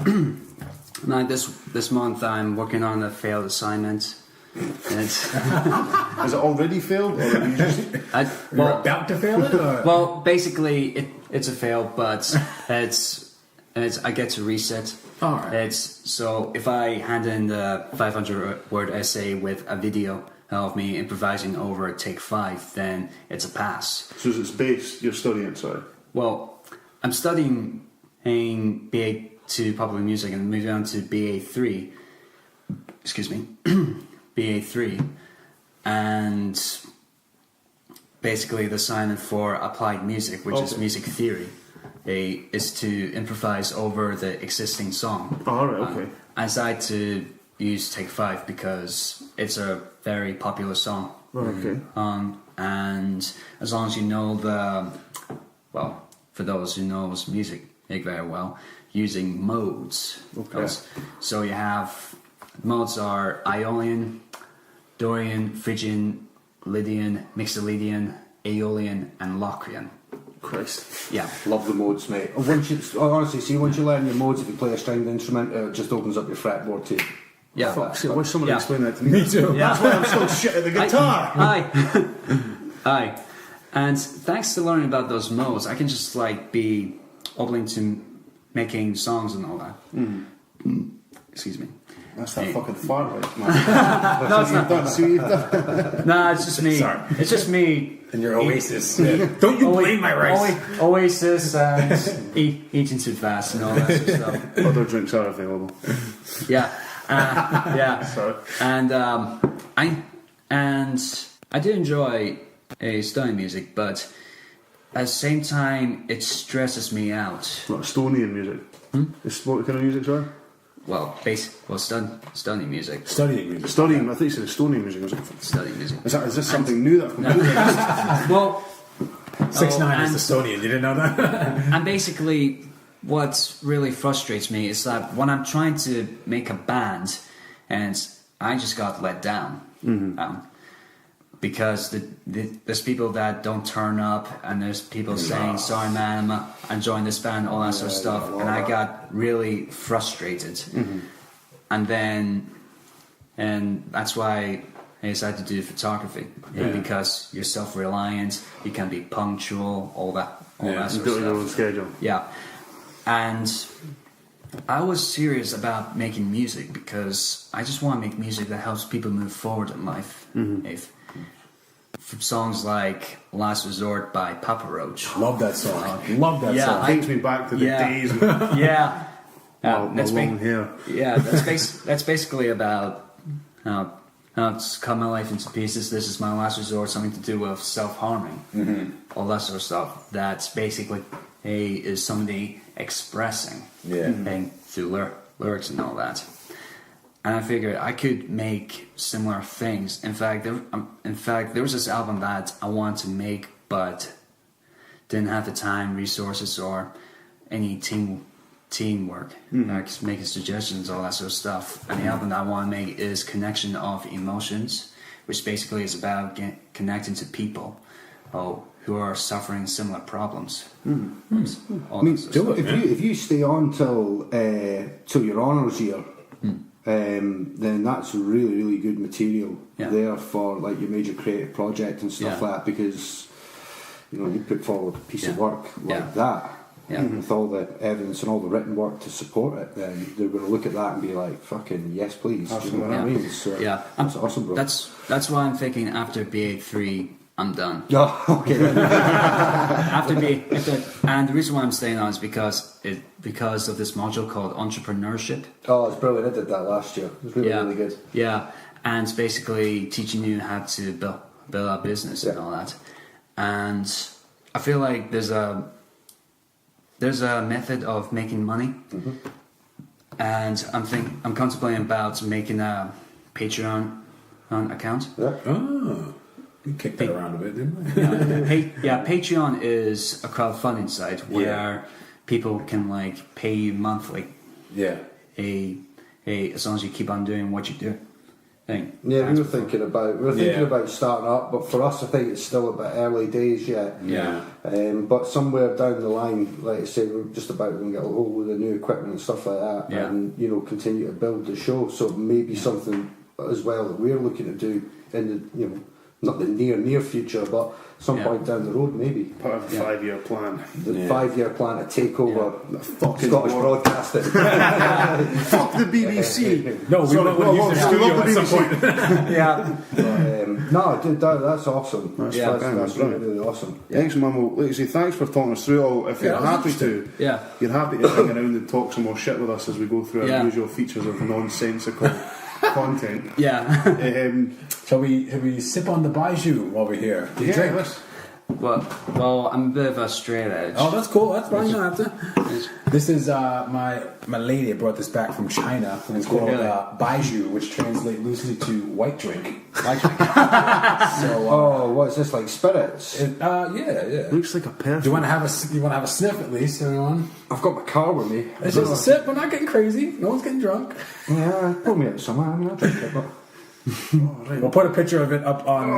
this month I'm working on a failed assignment. Has it already failed, or have you just? You're about to fail it? Or? Well, basically, it's a fail, but it's I get to reset. All right. So if I hand in the 500-word essay with a video of me improvising over take 5, then it's a pass. So it's based. You're studying, sorry. Well, I'm studying in BA2 Popular Music and moving on to BA3. Excuse me. BA3, and basically the assignment for applied music, which is music theory, is to improvise over the existing song. Oh, all right, okay. I decided to use Take 5 because it's a very popular song. Okay. And as long as you know for those who knows music very well, using modes. Okay. So you have modes are Ionian, Dorian, Phrygian, Lydian, Mixolydian, Aeolian, and Locrian. Christ. Yeah. Love the modes, mate. Once you learn your modes, if you play a stringed instrument, it just opens up your fretboard too. Yeah. Fuck, I wish somebody explained that to me. Me too. Yeah. That's why I'm so shit at the guitar. Aye. And thanks to learning about those modes, I can just be open to making songs and all that. Excuse me. That's that fucking fart right, man. No, it's not. See what you've done? Nah, it's just me. Sorry. It's just me. And your Oasis. Don't you blame my rice. Oasis and eating too fast and all that sort of stuff. Other drinks are available. Yeah. Yeah. Sorry. And I do enjoy studying music, but at the same time, it stresses me out. What, Estonian music? What kind of music, sorry? Well, studying music. Studying music. Studying, I think you said Estonian music. Was it? Studying music. Is this something new that I've come to? Well, 6ix9ine is Estonian. You didn't know that? And basically, what really frustrates me is that when I'm trying to make a band, and I just got let down. Because there's people that don't turn up, and there's people saying, "Sorry, man, I'm joining this band," all that sort of stuff, and I got really frustrated. And that's why I decided to do photography, because you're self-reliant, you can be punctual, all that sort of stuff. Your own schedule. Yeah, and I was serious about making music because I just want to make music that helps people move forward in life. From songs like Last Resort by Papa Roach. Love that song. Love that song. It takes me back to the days. That's long hair. Yeah, that's basically about how it's cut my life into pieces. This is my last resort. Something to do with self-harming. All that sort of stuff. That's basically is somebody expressing through lyrics and all that. And I figured I could make similar things. In fact, there was this album that I wanted to make, but didn't have the time, resources, or any teamwork. Making suggestions, all that sort of stuff. And the album that I want to make is Connection of Emotions, which basically is about connecting to people who are suffering similar problems. If you stay on till your honours year, then that's really, really good material there for your major creative project and stuff like that, because you put forward a piece of work like that with all the evidence and all the written work to support it, then they're going to look at that and be like, fucking yes please. Do you know what I mean? So that's awesome, bro. That's why I'm thinking after BA3 I'm done. Oh, okay. And the reason why I'm staying on is because of this module called entrepreneurship. Oh, it's brilliant. I did that last year. It was really good. Yeah, and it's basically teaching you how to build a business and all that. And I feel like there's a method of making money, and I'm contemplating about making a Patreon account. Yeah. Oh. You kicked that around a bit, didn't we? Patreon is a crowdfunding site where people can like pay you monthly. Yeah. As long as you keep on doing what you do. Thing. Yeah, we were thinking about starting up, but for us, I think it's still a bit early days yet. Yeah. But somewhere down the line, like I say, we're just about to get a whole load of new equipment and stuff like that, and continue to build the show. So maybe something as well that we're looking to do in the not the near future, but some point down the road, maybe. Part of the 5-year plan. The 5-year plan to take over fucking Scottish broadcasting. Fuck the BBC. No, we want to use their studio at some point. No, dude, that's awesome. That's That's really awesome. Thanks, man. Well, like I say, thanks for talking us through it all. If you're happy to, you're happy to hang around and talk some more shit with us as we go through our usual features of nonsensical content. Shall we sip on the baijiu while we're here? Drink. Well, I'm a bit of a straight edge. Oh, that's cool. That's fine. You don't have to. This is my lady brought this back from China, and it's called baijiu, which translates loosely to white drink. So, what is this, like spirits? Yeah. Looks like a perfume. Do you want to have a sniff at least, everyone? I've got my car with me. It's just a sip. We're not getting crazy. No one's getting drunk. Yeah, pull me out somewhere. I mean, I'll drink it, but. We'll put a picture of it up on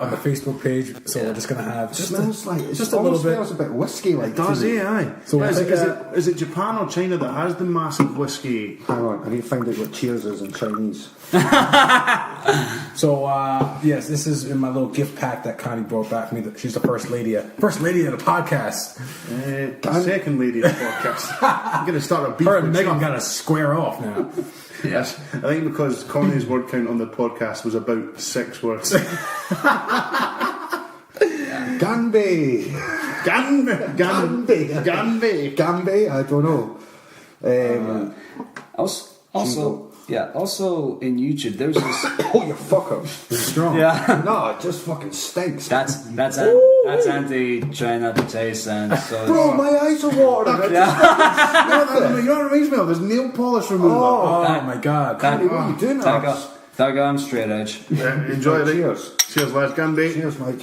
the Facebook page. So we're just gonna have just a little bit. Smells a bit whiskey, like. Does he? Aye. So is it Japan or China that has the massive whiskey? Hang on, I need to find out what cheers is in Chinese. So yes, this is in my little gift pack that Connie brought back for me. She's the first lady of the podcast. Second lady of the podcast. I'm gonna start a beef. Her and Megan got to square off now. Yes, I think because Connie's word count on the podcast was about 6 words. Ganbei. I don't know. Also in YouTube, there's this. Oh, you fucker! It's strong. Yeah. No, it just fucking stinks. That's Andy trying not to taste, and so. Bro, my eyes are watering. You know what reminds me of? There's nail polish remover. Oh my god! What are you doing? That guy, I'm straight edge. Enjoy it. Cheers, lads. Ganbei. Cheers, Mike.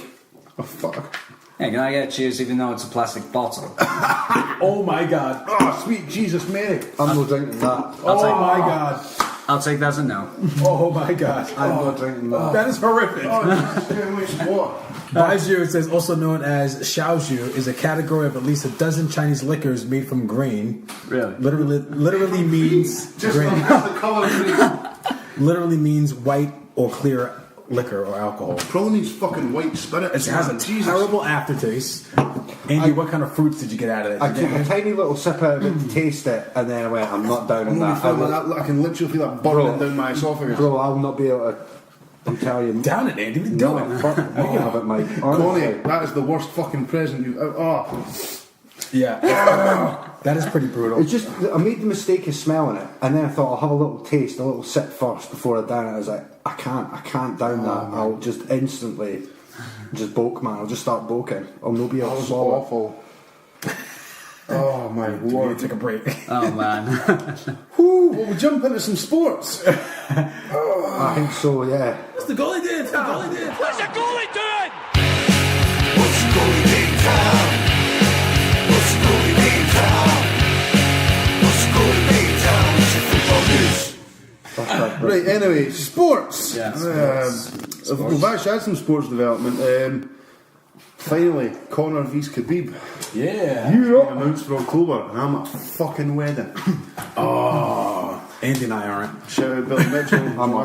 Oh fuck. Yeah, can I get cheers even though it's a plastic bottle? Oh my god! Oh, sweet Jesus, Mary. I'm not drinking that. Oh my god! I'll take that as a no. Oh my god! I'm not drinking that. That is horrific. What? Baijiu, it says, also known as xiaoju, is a category of at least a dozen Chinese liquors made from grain. Really? Literally means Just grain. the colour green. Literally means white or clear liquor or alcohol. Probably means fucking white spirit. It has a terrible aftertaste. Andy, what kind of fruits did you get out of it? I took a tiny little sip out of it to taste it, and then I went, I'm not down in that. I can literally feel that burning down my esophagus. Bro, I'll not be able to. I'm telling you. Down it, Andy. What are you doing? You can have it, Mike. Connie, that is the worst fucking present you've ever. Yeah. That is pretty brutal. It's just, I made the mistake of smelling it, and then I thought I'll have a little taste, a little sip first before I down it. I was like, I can't down that. Man. I'll just instantly just bulk, man. I'll just start bulking. I'll not be able to swallow. Awful. Oh my lord. Take a break. Oh man. Whew, well, we'll jump into some sports. I think so, yeah. What's the goalie doing? What's the goalie doing? What's the goalie doing? What's the goalie doing, Tom? What's the goalie doing, Tom? What's the goalie doing, Tom? What's the football news? Right, anyway, sports. Yeah, sports. We've actually had some sports development. Finally, Conor Vs Khabib. Yeah. Announced for October, and I'm at a fucking wedding. Oh, Andy and I aren't. Shout out Billy Mitchell. I'm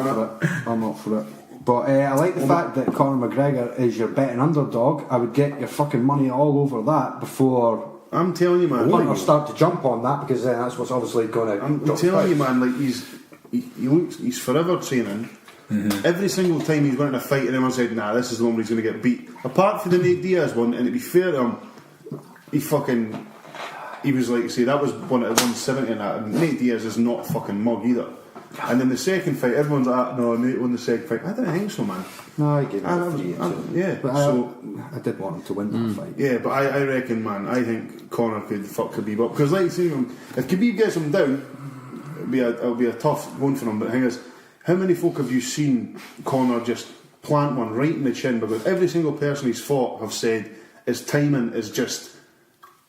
up for it. But I like the fact that Conor McGregor is your betting underdog. I would get your fucking money all over that before I'm telling you, man. punters start to jump on that, because then that's what's obviously going to. I'm telling you, man. Like he's forever training. Every single time he's went in a fight and everyone said, nah, this is the one where he's going to get beat. Apart from the Nate Diaz one, and to be fair to him, he was like, see, that was one at 170 and that, and Nate Diaz is not a fucking mug either. And then the second fight, everyone's like, no, Nate won the second fight. I didn't think so, man. No, I gave him yeah, but I did want him to win that fight. Yeah, but I reckon, man, I think Conor could fuck Khabib up. Because, like you say, if Khabib gets him down, it'll be a tough one for him. But the thing is, how many folk have you seen Conor just plant one right in the chin? Because every single person he's fought have said his timing is just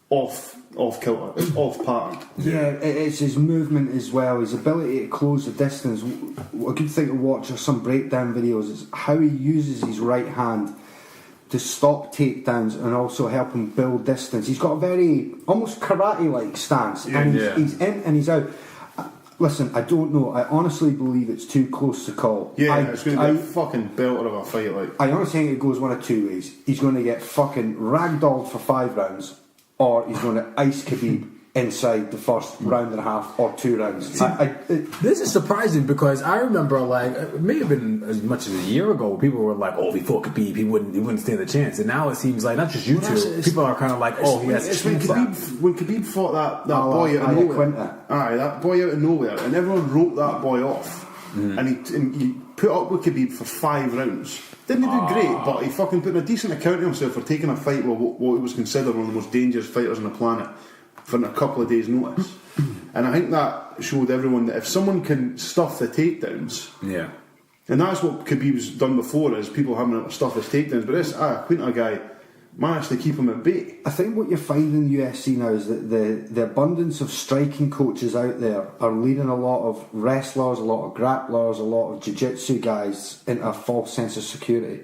off kilter, it's off pattern. Yeah, it's his movement as well, his ability to close the distance. A good thing to watch are some breakdown videos is how he uses his right hand to stop takedowns and also help him build distance. He's got a very almost karate-like stance, and he's in and he's out. Listen, I don't know. I honestly believe it's too close to call. Yeah, it's going to be a fucking belter of a fight. Like, I honestly think it goes one of two ways. He's going to get fucking ragdolled for 5 rounds, or he's going to ice Khabib inside the first round and a half or 2 rounds. This is surprising because I remember, like, it may have been as much as a year ago, people were like, "Oh, before Khabib, he wouldn't stand a chance." And now it seems like not just you two, people are kind of like, "Oh, he has a chance." When Khabib fought that boy out of nowhere, that boy out of nowhere, and everyone wrote that boy off, and he put up with Khabib for 5 rounds. Didn't he do great? But he fucking put in a decent account of himself for taking a fight with what was considered one of the most dangerous fighters on the planet for a couple of days' notice. And I think that showed everyone that if someone can stuff the takedowns, and that's what Khabib's done before, is people having to stuff his takedowns, but this Quinta guy managed to keep him at bay. I think what you're finding in the UFC now is that the abundance of striking coaches out there are leading a lot of wrestlers, a lot of grapplers, a lot of jiu-jitsu guys into a false sense of security.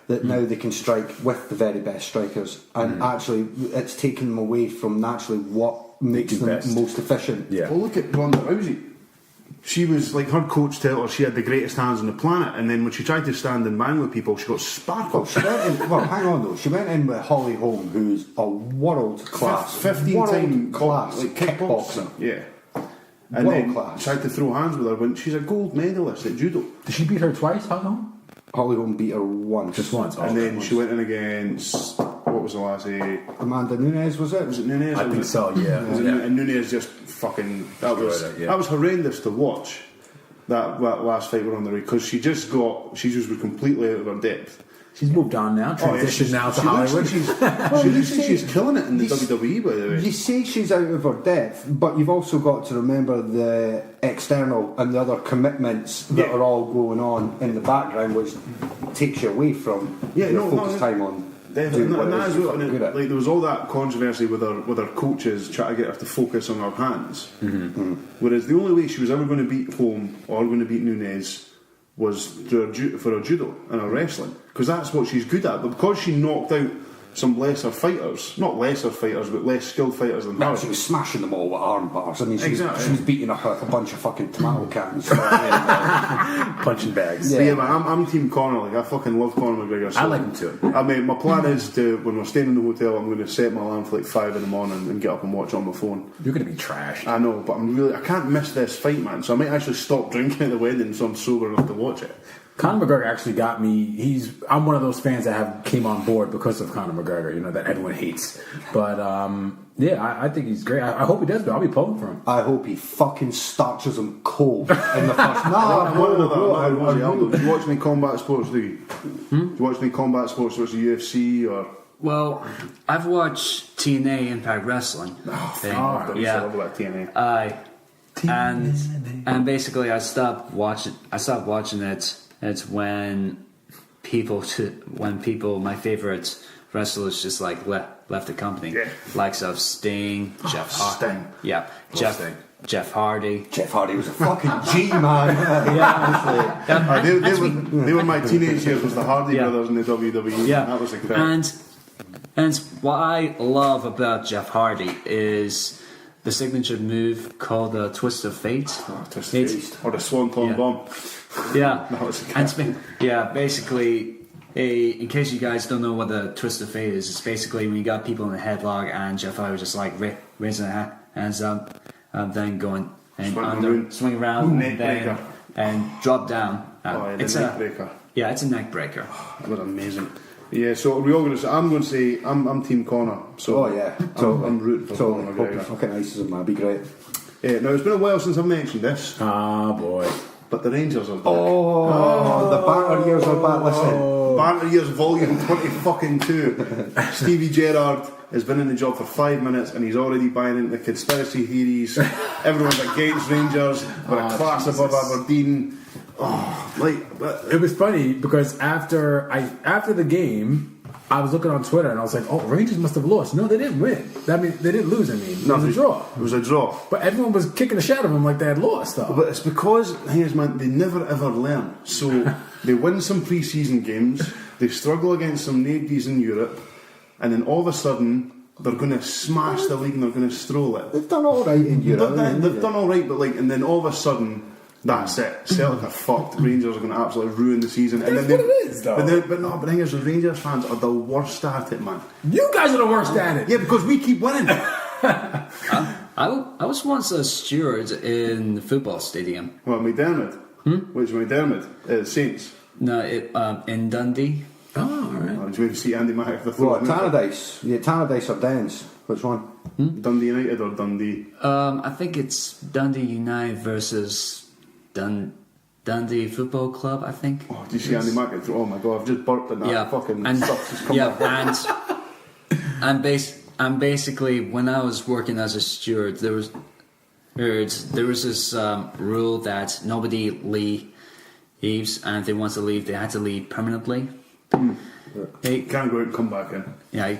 That now they can strike with the very best strikers, and actually it's taking them away from naturally what makes them most efficient. Well, look at Ronda Rousey. She was like, her coach told her she had the greatest hands on the planet, and then when she tried to stand and bang with people, she got sparkled. She went in, well, hang on though. She went in with Holly Holm, who's a world class, 15-time class like kickboxer. Yeah, and world then class. tried to throw hands with her when she's a gold medalist at judo. Did she beat her twice? How long? Holly Holm beat her once. Just once. And then she went in against, what was the last day? Amanda Nunes, was it? Was it Nunes? I think so, yeah. And Nunes just fucking, that was horrendous to watch. That last fight on the ring, because she just was completely out of her depth. She's moved on now, transitioned now to Hollywood. She looks like she's killing it in the WWE, by the way. You say she's out of her depth, but you've also got to remember the external and the other commitments that are all going on in the background, which takes you away from your focus time on. Definitely, and that as well. Like, there was all that controversy with her coaches trying to get her to focus on her hands. Whereas the only way she was ever going to beat Holm or going to beat Nunes was for her judo and her wrestling, because that's what she's good at. But because she knocked out some lesser fighters, not lesser fighters, but less skilled fighters than her. She was smashing them all with arm bars. I mean, she was beating up a bunch of fucking tomato cans. Punching bags. Yeah, but I'm Team Conor. Like, I fucking love Conor McGregor. So, I like him too. I mean, my plan is to, when we're staying in the hotel, I'm going to set my alarm for like 5 in the morning and get up and watch it on my phone. You're going to be trashed. I know, but I can't miss this fight, man. So I might actually stop drinking at the wedding so I'm sober enough to watch it. Conor McGregor actually got me. I'm one of those fans that came on board because of Conor McGregor, you know, that everyone hates. But I think he's great. I hope he does, but I'll be pulling for him. I hope he fucking starches him cold in the first. Do you watch any combat sports, do you? Do you watch any combat sports, what's the UFC or? Well, I've watched TNA Impact Wrestling. About TNA. And basically I stopped watching it. It's when my favorite wrestlers just like left the company. Likes of Sting, Jeff Hardy. Yeah, Jeff Hardy. Jeff Hardy was a fucking G, man. They were my teenage years. Was the Hardy brothers in the WWE? Yeah, that was incredible. And what I love about Jeff Hardy is the signature move called the Twist of Fate. Twist of Fate. Or the Swanton Bomb. Yeah. Basically, in case you guys don't know what the Twist of Fate is, it's basically when you got people in a headlock and Jeff Hardy was just like raising their hands up, then going and swing around, and drop down, It's a neck breaker. Yeah, it's a neck breaker. That was amazing. Yeah, so are we all going to say? I'm going to say I'm Team Conor. So I'm rooting for Conor McGregor. Fucking ices him, that'd be great. Now it's been a while since I've mentioned this. Ah, boy. But the Rangers are back. The banter years are back. Listen, Banter Years Volume 22. Stevie Gerrard has been in the job for 5 minutes and he's already buying into conspiracy theories. Everyone's against Rangers. We're a class above Aberdeen. It was funny because after the game, I was looking on Twitter and I was like, "Oh, Rangers must have lost." No, they didn't win. They didn't lose. It was a draw. It was a draw. But everyone was kicking the shit out of them like they had lost, though. But it's because, man, they never ever learn. So they win some pre-season games, they struggle against some neighbours in Europe, and then all of a sudden they're going to smash the league and they're going to stroll it. they've done all right in Europe. They've done all right, but and then all of a sudden. That's it. Celtic are fucked. Rangers are going to absolutely ruin the season. That's what it is, though. But the thing is, the Rangers fans are the worst at it, man. You guys are the worst at it. Yeah, because we keep winning. I was once a steward in the football stadium. Well, McDermott. Which McDermott? Saints. No, in Dundee. Oh, all right. Did you maybe see Andy Mack? Tannadice. Yeah, Tannadice or Dens. Which one? Dundee United or Dundee? I think it's Dundee United versus Dundee Football Club, I think. Oh, did you see Andy Mack? Oh my god, I've just burped in that fucking stuff just come back. And basically, when I was working as a steward, there was this rule that nobody leaves, and if they want to leave, they had to leave permanently. They can't go out and come back in. Yeah.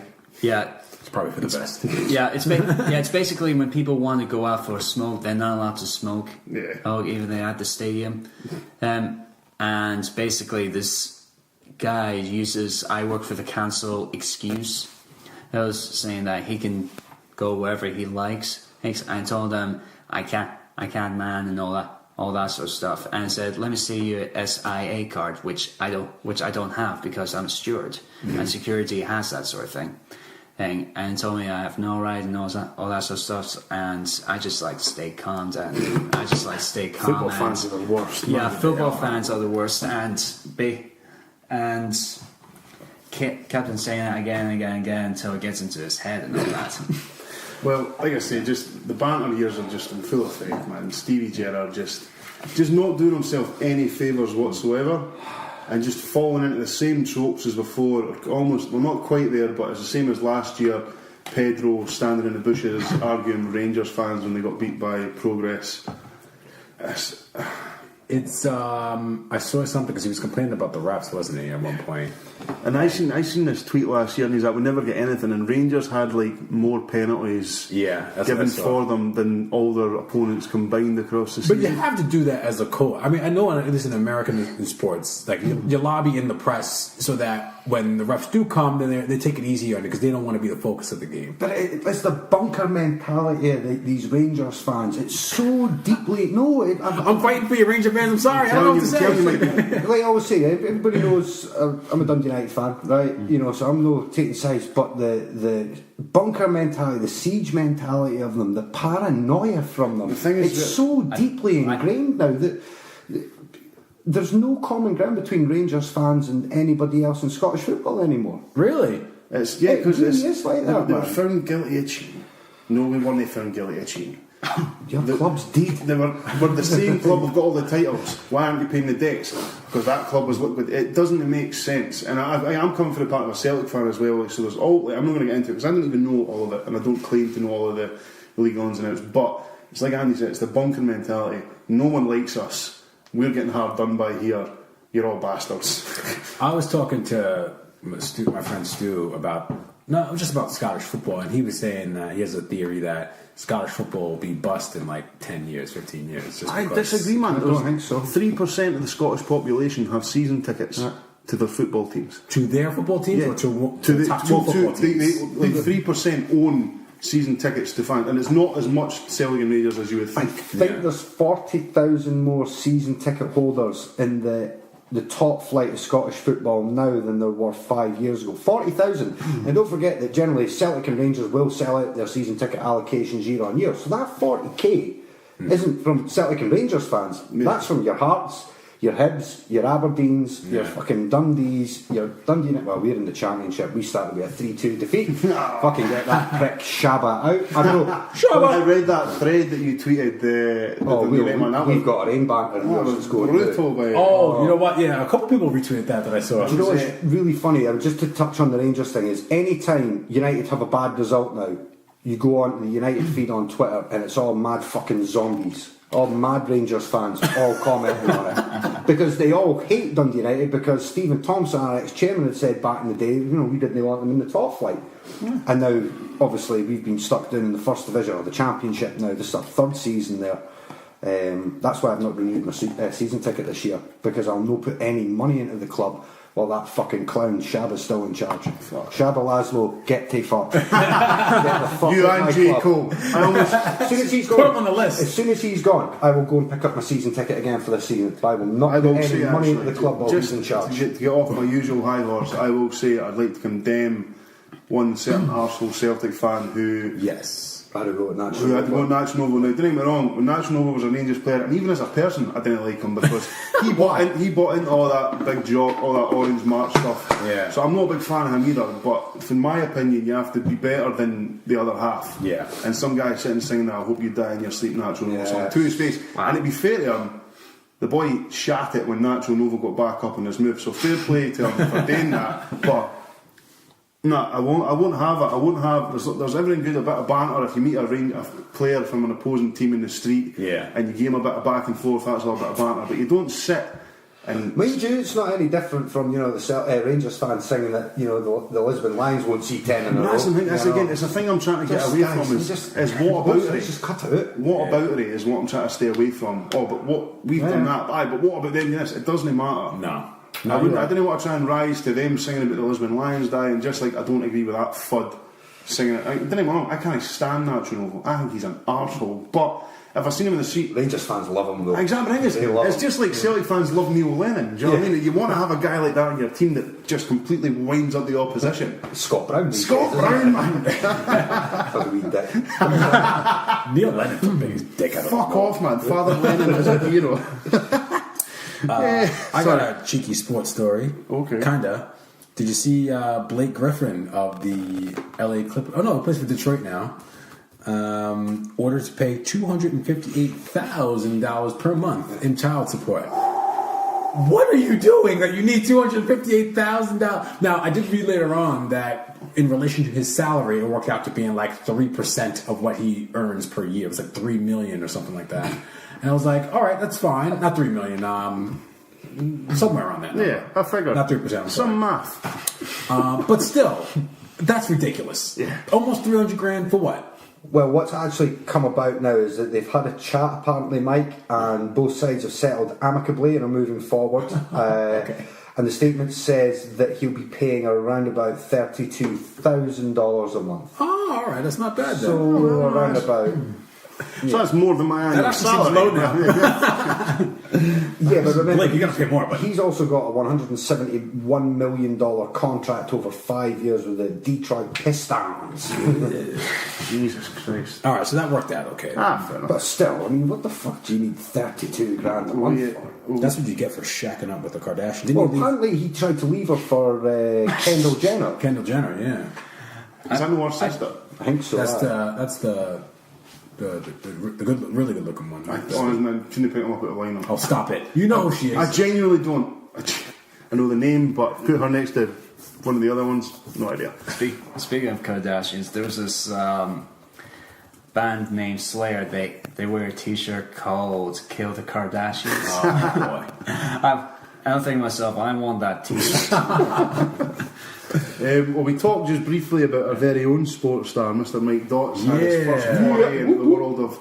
It's probably for the best. It's basically when people want to go out for a smoke, they're not allowed to smoke. Yeah. Even they're at the stadium. And basically this guy uses "I work for the council" excuse. I was saying that he can go wherever he likes. I told him I can't, man, and all that sort of stuff. And I said, "Let me see your SIA card," which I don't have because I'm a steward, and security has that sort of thing. And told me I have no right and all that sort of stuff, and I just like to stay calm. Football fans are the worst. Yeah, football fans are the worst, and kept on saying it again and again and again until it gets into his head and all that. Well, like I say, just the banter years are just in full effect, man. Stevie Gerrard just not doing himself any favours whatsoever. And just falling into the same tropes as before, almost, well, not quite there, but it's the same as last year. Pedro standing in the bushes arguing with Rangers fans when they got beat by Progress. It's I saw something because he was complaining about the refs, wasn't he, at one point? And I seen this tweet last year, and he's like, "We never get anything." And Rangers had more penalties given for them than all their opponents combined across the season. But you have to do that as a coach. I mean, I know this in American in sports, like you lobby in the press so that when the refs do come, then they take it easy on it because they don't want to be the focus of the game. But it's the bunker mentality of these Rangers fans. It's so deeply I'm fighting for you, Ranger fans. I'm sorry, I don't know what to say. Like I always say, everybody knows I'm a Dundee United fan, right? So I'm not taking sides, but the bunker mentality, the siege mentality of them, the paranoia from them, it's so deeply ingrained now that there's no common ground between Rangers fans and anybody else in Scottish football anymore. Really? Because it really is like that. They were found guilty of cheating. No, we weren't found guilty of cheating. Your club's deed. They were the same club have got all the titles. Why aren't you paying the debts? Because that club was liquid. It doesn't make sense. And I'm coming for the part of a Celtic fan as well. So there's all. I'm not going to get into it because I didn't even know all of it, and I don't claim to know all of the league ons and outs. But it's like Andy said, it's the bunking mentality. No one likes us. We're getting hard done by here. You're all bastards. I was talking to my friend Stu about Scottish football, and he was saying he has a theory that Scottish football will be bust in 10 years, 15 years. I disagree, man. I don't think so. 3% of the Scottish population have season tickets to their football teams. To their football teams, or to the top two football teams? 3% own season tickets to fans, and it's not as much Celtic and Rangers as you would think. I think there's 40,000 more season ticket holders in the top flight of Scottish football now than there were 5 years ago. 40,000. And don't forget that generally Celtic and Rangers will sell out their season ticket allocations year on year. So that 40k isn't from Celtic and Rangers fans. That's from your Hearts, your Hibs, your Aberdeens, your fucking Dundees, your Dundee United. Well, we're in the Championship. We started with a 3-2 defeat. Fucking get that prick Czaba out. I know. Czaba. I read that thread that you tweeted. We've got our own banter. Oh, you know what? Yeah, a couple people retweeted that I saw. Do you know what's really funny? Just to touch on the Rangers thing is, any time United have a bad result now, you go on the United feed on Twitter and it's all mad fucking zombies. All mad Rangers fans all commenting on it. Because they all hate Dundee United because Stephen Thompson, our ex-chairman, had said back in the day, we didn't want them in the top flight. Yeah. And now, obviously, we've been stuck down in the first division or the Championship now. This is our third season there. That's why I've not renewed my season ticket this year, because I'll not put any money into the club while that fucking clown Czaba's still in charge. Czaba Laszlo, get to fuck. Get the fuck you and J. Cole. As soon as he's gone, put him on the list. As soon as he's gone, I will go and pick up my season ticket again for this season. I will not put any money into the club while he's in charge. To get off my usual high horse, I will say I'd like to condemn one certain Arsenal Celtic fan who... Yes. I had to go with Nacho Novo. Now, don't get me wrong, when Nacho Novo was a Rangers player, and even as a person, I didn't like him because he bought into all that big job, all that orange march stuff. Yeah. So I'm not a big fan of him either, but in my opinion, you have to be better than the other half. Yeah. And some guy sitting singing that, I hope you die in your sleep, Nacho Novo song, to his face. Wow. And to be fair to him, the boy shat it when Nacho Novo got back up on his move, so fair play to him for doing that, but... No, I won't have it. There's everything good, a bit of banter. If you meet a player from an opposing team in the street, and you give him a bit of back and forth, that's all a bit of banter. But you don't sit and... Mind you, it's not any different from the Rangers fans singing that the Lisbon Lions won't see 10 in a row. It's a thing I'm trying to get away from. Is what about it? Just cut it out. What about it is what I'm trying to stay away from. Oh, but what we've done that. But what about them? Yes, it doesn't matter. No. I didn't want to try and rise to them singing about the Lisbon Lions dying, just like I don't agree with that FUD singing it. Don't get me wrong, I can't stand Nacho Novo. I think he's an arsehole. But if I seen him in the street... Rangers fans love him though. Exactly, it's just like Celtic fans love Neil Lennon. Do you know what I mean? You want to have a guy like that on your team that just completely winds up the opposition. Scott Brown, man. For the wee dick. Neil Lennon for the biggest dick ever. Fuck off, man. Father Lennon is a hero. I got a cheeky sports story. Okay. Kinda. Did you see Blake Griffin of the LA Clippers? Oh no, he plays for Detroit now. Ordered to pay $258,000 per month in child support. What are you doing that you need $258,000? Now, I did read later on that in relation to his salary, it worked out to being like 3% of what he earns per year. It was like $3 million or something like that. And I was like, all right, that's fine. Not $3 million, somewhere around that number. Yeah, I figured. Not 3%. Some math. But still, that's ridiculous. Yeah. Almost $300,000 for what? Well, what's actually come about now is that they've had a chat, apparently, Mike, and both sides have settled amicably and are moving forward. Okay. And the statement says that he'll be paying around about $32,000 a month. Oh, all right, that's not bad then. So around about... So that's more than my annual salary. Low now. Yeah, but remember, Blake, you got to pay more. But he's also got a $171 million contract over 5 years with the Detroit Pistons. Jesus Christ! All right, so that worked out okay. Fair enough. But still, I mean, what the fuck do you need $32,000 a month for? That's what you get for shacking up with the Kardashians. Well, apparently he tried to leave her for Kendall Jenner. Kendall Jenner, yeah. Is that the worst sister? I think so. That's the good, really good looking one. I shouldn't pick them up at a lineup. Oh, stop it! You know who she is. I genuinely don't. I know the name, but put her next to one of the other ones. No idea. Speaking of Kardashians, there was this band named Slayer. They wear a T-shirt called "Kill the Kardashians." Oh boy! I'm thinking to myself, I want that T-shirt. Well, we talked just briefly about our very own sports star, Mr. Mike Dotts, had his first foray into the world of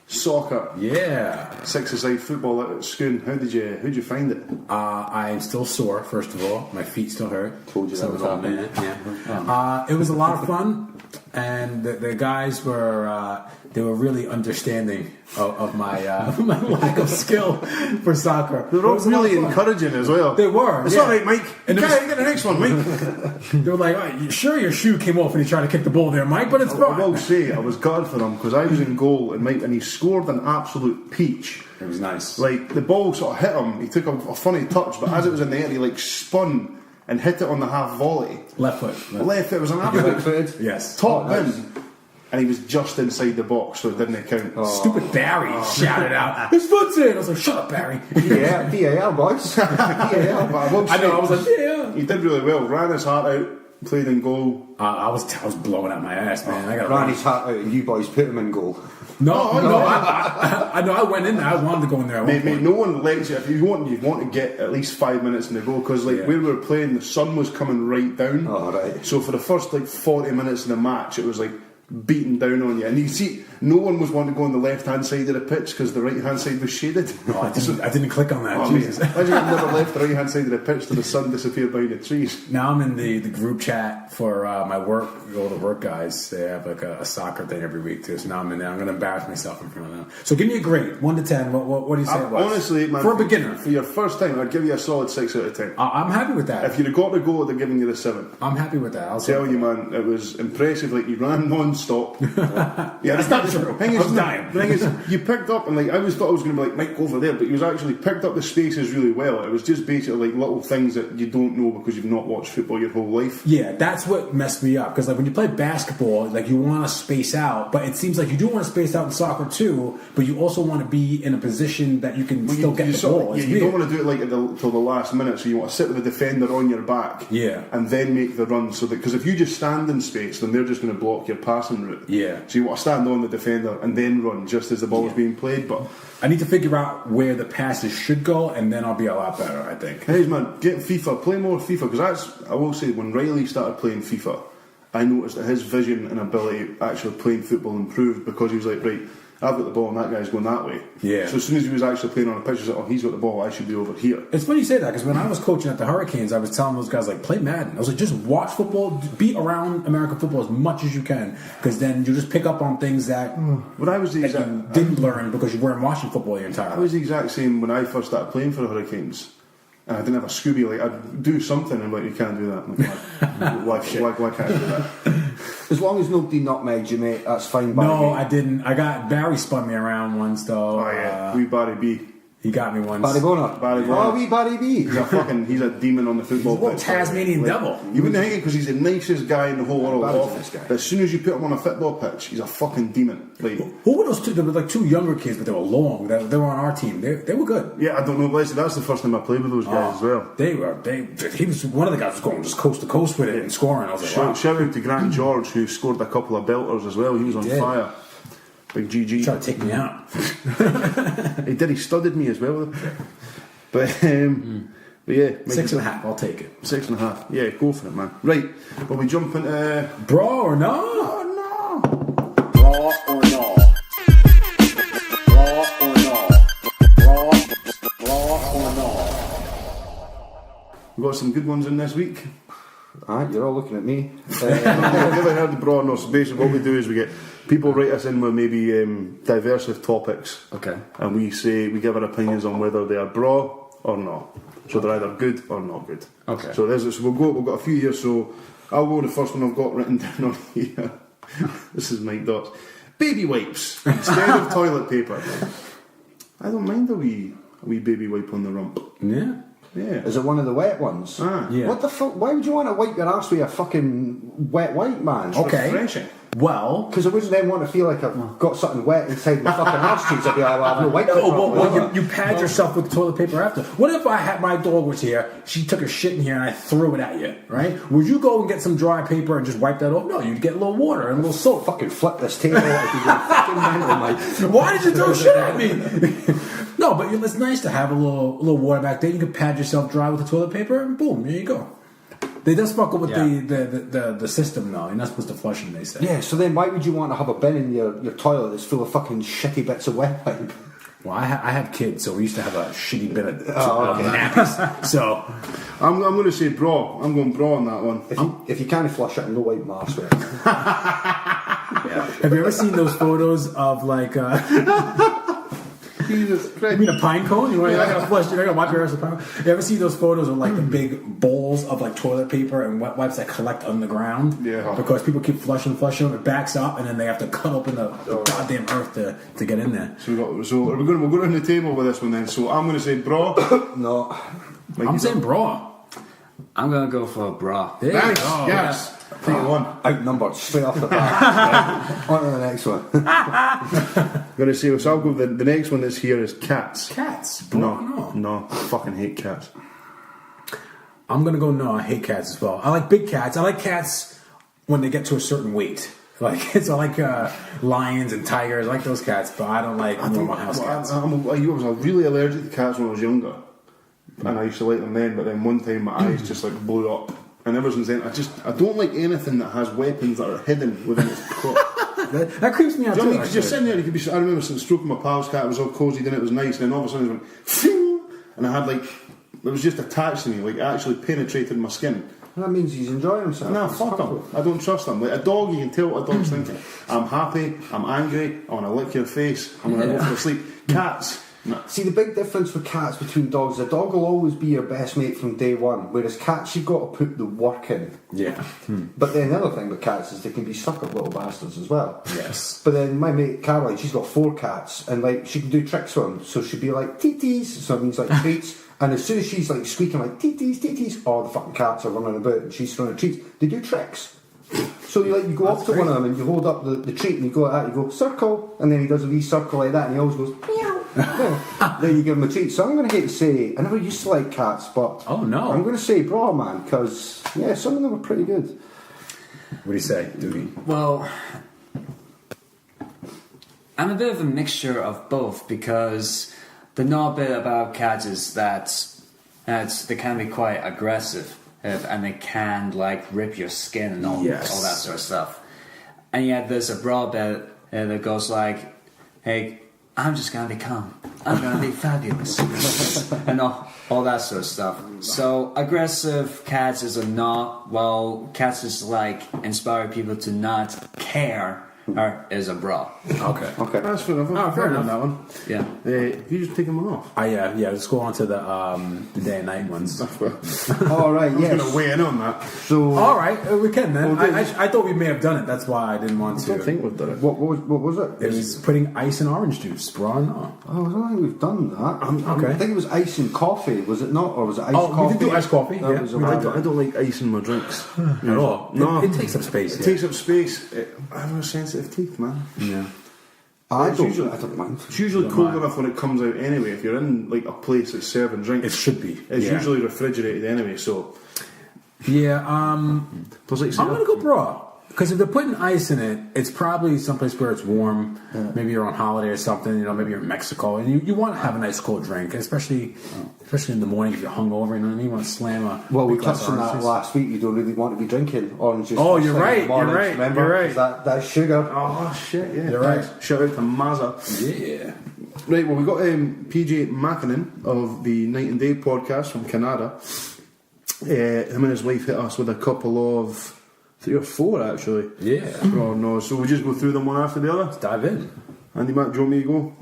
soccer. Yeah. Six-a-side football at Scone. How'd you find it? I'm still sore. First of all, my feet still hurt. Told you that was man. Yeah. It was a lot of fun. and the guys were they were really understanding of my my lack of skill for soccer. They were all really encouraging as well. They were. It's all right, Mike. And you get the next one, Mike. They were like, oh, "Sure, your shoe came off when you tried to kick the ball there, Mike, but it's fine." I will say I was gutted for him because I was in goal and he scored an absolute peach. It was nice. Like the ball sort of hit him. He took a funny touch, but as it was in the air, he like spun and hit it on the half volley. Left foot. Left foot. It was an absolute Yes. top in. And he was just inside the box, so it didn't count. Stupid Barry shouted out, "His foot's in!" I was like, "Shut up, Barry." Yeah, VAR, boys. VAR. But I will say, I know. I was like, "Yeah." he did really well. Ran his heart out, played in goal. I was blowing out my ass, man. I got Ran his heart out, and you boys put him in goal. No. I know. I went in there. I wanted to go in there. Mate, no one lets you. If you want to get at least 5 minutes in the goal because where we were playing, the sun was coming right down. Oh, right. So for the first 40 minutes of the match, it was like beating down on you, and you see, no one was wanting to go on the left-hand side of the pitch because the right-hand side was shaded. Oh, I didn't click on that. Jesus. Imagine I've never left the right-hand side of the pitch till the sun disappeared behind the trees. Now I'm in the group chat for my work. All the work guys, they have like a soccer thing every week too. So now I'm in there. I'm going to embarrass myself in front of them. So give me a grade, 1 to 10. What do you say it was? Honestly, man, for a beginner, for your first time, I'd give you a solid 6 out of 10. I'm happy with that. If you'd have got to go, they're giving you the 7. I'm happy with that. I'll tell you, man, it was impressive. Like, you ran non-stop. Yeah, that's not true. I was dying. The thing is, you picked up, and like I thought I was going to be like, Mike, go over there, but you was actually picked up the spaces really well. It was just basically like little things that you don't know because you've not watched football your whole life. Yeah, that's what messed me up, because like when you play basketball, like you want to space out, but it seems like you do want to space out in soccer too, but you also want to be in a position that you can still get the ball. You don't want to do it like till the last minute, so you want to sit with the defender on your back, and then make the run. So that because if you just stand in space, then they're just going to block your passing route. Yeah. So you want to stand on the defender and then run just as the ball is being played. But I need to figure out where the passes should go, and then I'll be a lot better, I think. Hey man, get FIFA, play more FIFA, because I will say, when Riley started playing FIFA, I noticed that his vision and ability actually playing football improved, because he was like, right, I've got the ball and that guy's going that way. Yeah. So as soon as he was actually playing on a pitch, he was like, oh, he's got the ball, I should be over here. It's funny you say that, because when I was coaching at the Hurricanes, I was telling those guys, like, play Madden. I was like, just watch football, be around American football as much as you can, because then you just pick up on things that, but I was the exact, you didn't learn because you weren't watching football your entire life. I was the exact same when I first started playing for the Hurricanes. And I didn't have a Scooby, like, I'd do something and like, you can't do that. I'm like, why can't I do that? As long as nobody nutmegged you, mate, that's fine by me. No, I didn't. Barry spun me around once, though. Oh yeah, wee Barry B. He got me once. Barry Bonner. Oh, wee Barry B. He's a demon on the football pitch. He's a Tasmanian devil. You wouldn't think it because he's the nicest guy in the whole world. But as soon as you put him on a football pitch, he's a fucking demon. Like, who were those two? There were like two younger kids, but they were long. They were on our team. They were good. Yeah, I don't know, Leslie. That's the first time I played with those guys as well. He was one of the guys was going just coast to coast with it and scoring. I was like, wow. Shout out to Grant George, who scored a couple of belters as well. He was on fire. Big GG. Trying to take me out. He did. He studied me as well. But yeah, 6.5. I'll take it. 6.5. Yeah, go for it, man. Right. Well, we jump into Braw or Naw? Oh no. Braw or Naw? Braw or Naw? Braw or Naw? We've got some good ones in this week. Alright, you're all looking at me. I've never heard the Braw or Naw. So basically, what we do is we get people write us in with maybe diverse topics. Okay. And we give our opinions on whether they are braw or not. So they're either good or not good. Okay. So we've got a few here. So I'll go the first one I've got written down on here. This is Mike Dots. Baby wipes instead of toilet paper. I don't mind a wee baby wipe on the rump. Yeah. Yeah. Is it one of the wet ones? Yeah. What the fuck? Why would you want to wipe your arse with a fucking wet wipe, man? Okay. Refreshing. Well, because I wouldn't then want to feel like I've got something wet inside my fucking arse cheeks. I'd be like, well, I've no wiped it properly. You pad yourself with toilet paper after. What if my dog was here, she took a shit in here and I threw it at you, right? Would you go and get some dry paper and just wipe that off? No, you'd get a little water and a little soap. Fucking flip this table like you're going fucking mental, mate. Why did you throw shit at me? No, but it's nice to have a little water back there. You can pad yourself dry with the toilet paper and boom, there you go. They just fuck up with the system now. You're not supposed to flush them, they say. Yeah, so then why would you want to have a bin in your toilet that's full of fucking shitty bits of wet wipe? Well, I have kids, so we used to have a shitty bit of nappies. So I'm going to say Braw. I'm going Braw on that one. If you can't flush it, no white mask. Have you ever seen those photos of like? Jesus Christ. You mean a pine cone? You're not gonna flush. You're not gonna wipe your ass with a pine cone. You ever see those photos of like the big bowls of like toilet paper and wet wipes that collect on the ground? Yeah. Because people keep flushing them, it backs up, and then they have to cut open the goddamn earth to get in there. We'll go around the table with this one then. So I'm going to say Braw. No. I'm saying Braw. I'm gonna go for a Braw. There you go. Yes. 3-1. Outnumbered straight off the bat. On to the next one. I'm going to say, so I'll go the next one that's here is cats. Cats. Braw. No. I fucking hate cats. I'm gonna go no. I hate cats as well. I like big cats. I like cats when they get to a certain weight. Like I like lions and tigers. I like those cats, but I don't like normal house cats. I was really allergic to cats when I was younger, and I used to like them then. But then one time my eyes just like blew up, and ever since then I don't like anything that has weapons that are hidden within its crop. That creeps me out too. Because you're sitting there, you could be. I remember stroking my pal's cat. It was all cozy, then it was nice, and then all of a sudden it went, Phing! And I had like it was just attached to me, like it actually penetrated my skin. That means he's enjoying himself. Nah, fuck him. I don't trust him. Like a dog, you can tell what a dog's thinking. I'm happy, I'm angry, I want to lick your face, I'm going to go for sleep. Cats. Nah. See, the big difference with cats between dogs, a dog will always be your best mate from day one, whereas cats, you've got to put the work in. Yeah. But then the other thing with cats is they can be suck-up little bastards as well. Yes. But then my mate Caroline, she's got 4 cats, and like she can do tricks with them. So she'd be like, titties, so it means like treats. And as soon as she's like squeaking like titties, all the fucking cats are running about and she's throwing treats. They do tricks. So you go up to one of them and you hold up the treat and you go like that, you go circle, and then he does a wee circle like that and he always goes meow. Then you give him a treat. So I'm going to hate to say, I never used to like cats, but I'm going to say Braw, man, because yeah, some of them are pretty good. What do you say, Dougie? Well, I'm a bit of a mixture of both because the odd bit about cats is that they can be quite aggressive and they can like rip your skin and all that sort of stuff. And yet there's a Braw bit that goes like, hey, I'm just gonna be calm. I'm gonna be fabulous. And all that sort of stuff. So aggressive cats is a not, while cats is like inspire people to not care. Or is a Braw. Okay. That's fair enough. Fair enough. That one. Yeah. You just taking one off. Yeah. Let's go on to the day and night ones. All right. I'm Yes. going to weigh in on that. So. All right, we can then. I thought we may have done it. That's why I didn't want to. I don't think we've done it. What was it? It was putting ice in orange juice, Braw or Naw. Oh, I don't think we've done that. Okay. I think it was ice and coffee, was it not? Or was it ice coffee? We did do iced coffee. That Yeah. was I don't like ice in my drinks. At all. No. It takes up space. It takes up space. I have sensitive teeth, man. Yeah. I It's don't mind. It's usually cold enough when it comes out anyway. If you're in like a place that's serving drinks, It should be. It's Yeah. usually refrigerated anyway. So Yeah. there's like I'm gonna go Braw. Because if they're putting ice in it, it's probably someplace where it's warm. Yeah. Maybe you're on holiday or something. Maybe you're in Mexico, and you want to have a nice cold drink, especially in the morning if you're hungover. You know what I mean? You want to slam a. Well, we big glass touched on of that orange last week. You don't really want to be drinking orange juice. Oh, first you're thing in right, the morning, you're right, remember? you're right. 'Cause that's sugar. oh shit, yeah, You're right. Shout out to Mazza. Yeah. Right, well, we got PJ Macfarlane of the Night and Day podcast from Canada. Him and his wife hit us with a couple of 3 or 4 actually. Yeah. Oh no, so we just go through them one after the other. Let's dive in. Andy Mac, do you want me to go?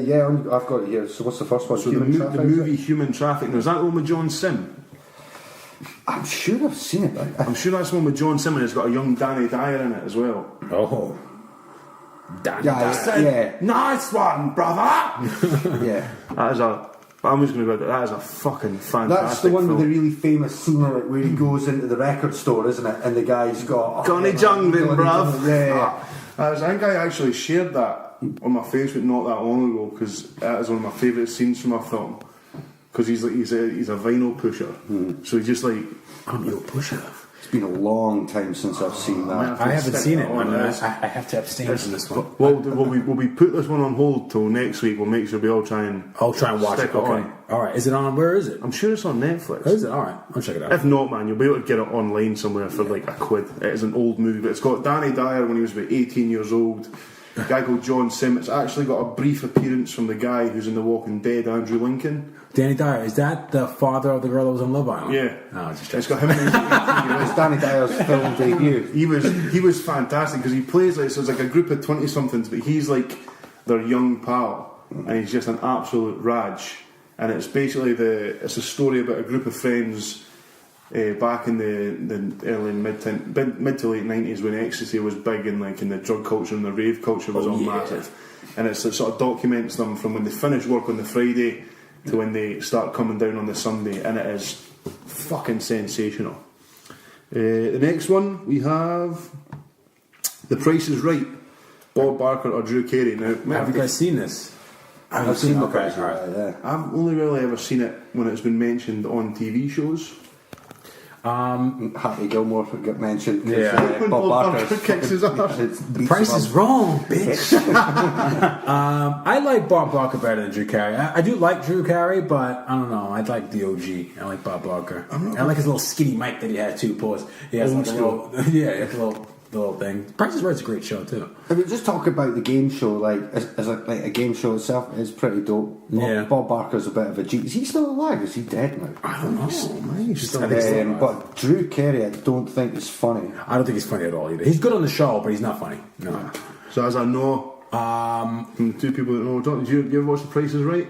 Yeah, I've got it here. So what's the first one? So the movie Human Trafficking, is that the one with John Sim? I'm sure I've seen it. I'm sure that's the one with John Sim and it's got a young Danny Dyer in it as well. Oh. Yeah. Nice one, brother! Yeah. I'm just going to go, that is a fucking fantastic That's the one film. with the really famous scene like, where he goes into the record store, isn't it? And the guy's got... Johnny Junglin, bruv. Yeah. I think I actually shared that on my Facebook not that long ago because that is one of my favourite scenes from a film. Because he's a vinyl pusher, so he's just like, I'm your pusher. It's been a long time since I've seen that. I haven't seen it. I have to abstain from this one. Well, we put this one on hold till next week. We'll make sure we all try and watch it. Okay. On. All right. Is it on? Where is it? I'm sure it's on Netflix. Is it? All right. I'll check it out. If not, man, you'll be able to get it online somewhere for like £1. It is an old movie, but it's got Danny Dyer when he was about 18 years old. a guy called John Sim. It's actually got a brief appearance from the guy who's in The Walking Dead, Andrew Lincoln. Danny Dyer, is that the father of the girl that was on Love Island? Yeah. Oh, just It's got him in his 18 years. It's Danny Dyer's film debut. He was fantastic because he plays like, so it's like a group of 20-somethings, but he's like their young pal, and he's just an absolute raj. And it's basically it's a story about a group of friends back in the early mid to late 90s when ecstasy was big and like in the drug culture and the rave culture was massive. And it sort of documents them from when they finish work on the Friday to when they start coming down on the Sunday, and it is fucking sensational. The next one we have The Price is Right, Bob Barker or Drew Carey. Now, have you guys seen this? I've seen The okay, Price is all right. Right, yeah. I've only really ever seen it when it's been mentioned on TV shows. Happy Gilmore got mentioned. When Bob Barker kicks his ass. The price is wrong, bitch. I like Bob Barker better than Drew Carey. I do like Drew Carey, but I don't know. I like the OG. I like Bob Barker. I like his little skinny mic that he had too. Pause. He has like a little, he has a little thing. Price is Right's a great show too. I mean, just talk about the game show, like as a game show itself is pretty dope. Bob Barker's a bit of a G. Is he still alive? Is he dead now? I don't know. He's still But Drew Carey, I don't think is funny. I don't think he's funny at all either. He's good on the show, but he's not funny. No. So as I know, from two people that know, do you ever watch The Price is Right?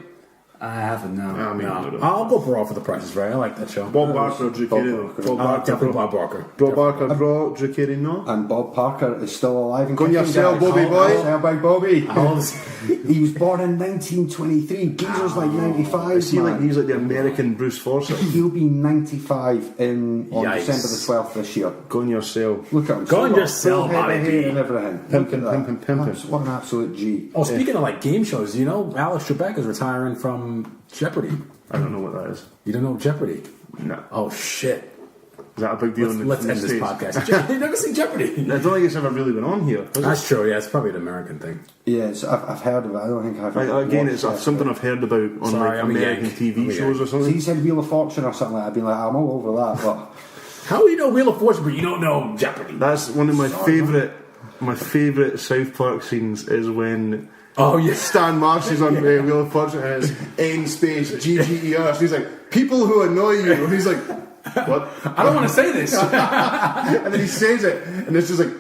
I haven't, no. I mean, I'll go Braw for The Price is Right. I like that show. Bob Barker or Drew Carey? Definitely Bob Barker. Bob Barker, Braw, Drew Carey, no? And Bob Parker is still alive and Go on kicking, yourself, guys. Bobby boy. Yourself, big Bobby. How old is He was born in 1923. Geezer's like 95. Is he man. like he's like the American Bruce Forsyth? He'll be 95 on Yikes. December the 12th this year. Go on yourself. Look at him. Go on Still got yourself, full head of Bobby hair B. and everything. Pimpin'. What an absolute G. Oh, speaking of like game shows, you know, Alex Trebek is retiring from Jeopardy. I don't know what that is. You don't know Jeopardy? No. Oh shit! Is that a big deal? Let's end this podcast. You've never seen Jeopardy? I don't think it's ever really been on here. That's true. Yeah, it's probably an American thing. Yeah, I've heard of it. I don't think I've Again, watched it's something I've heard about on Sorry, like I'm a American Yank. TV I'm a shows or So something. he said Wheel of Fortune or something like that. I'd be like, I'm all over that, but How do you know Wheel of Fortune, but you don't know Jeopardy? That's one of my favourite South Park scenes is when Oh yeah. Stan Marsh is on Wheel of Fortune and it's N space GGER. So he's like, people who annoy you. And he's like, what? I don't want to say this. And then he says it, and it's just like,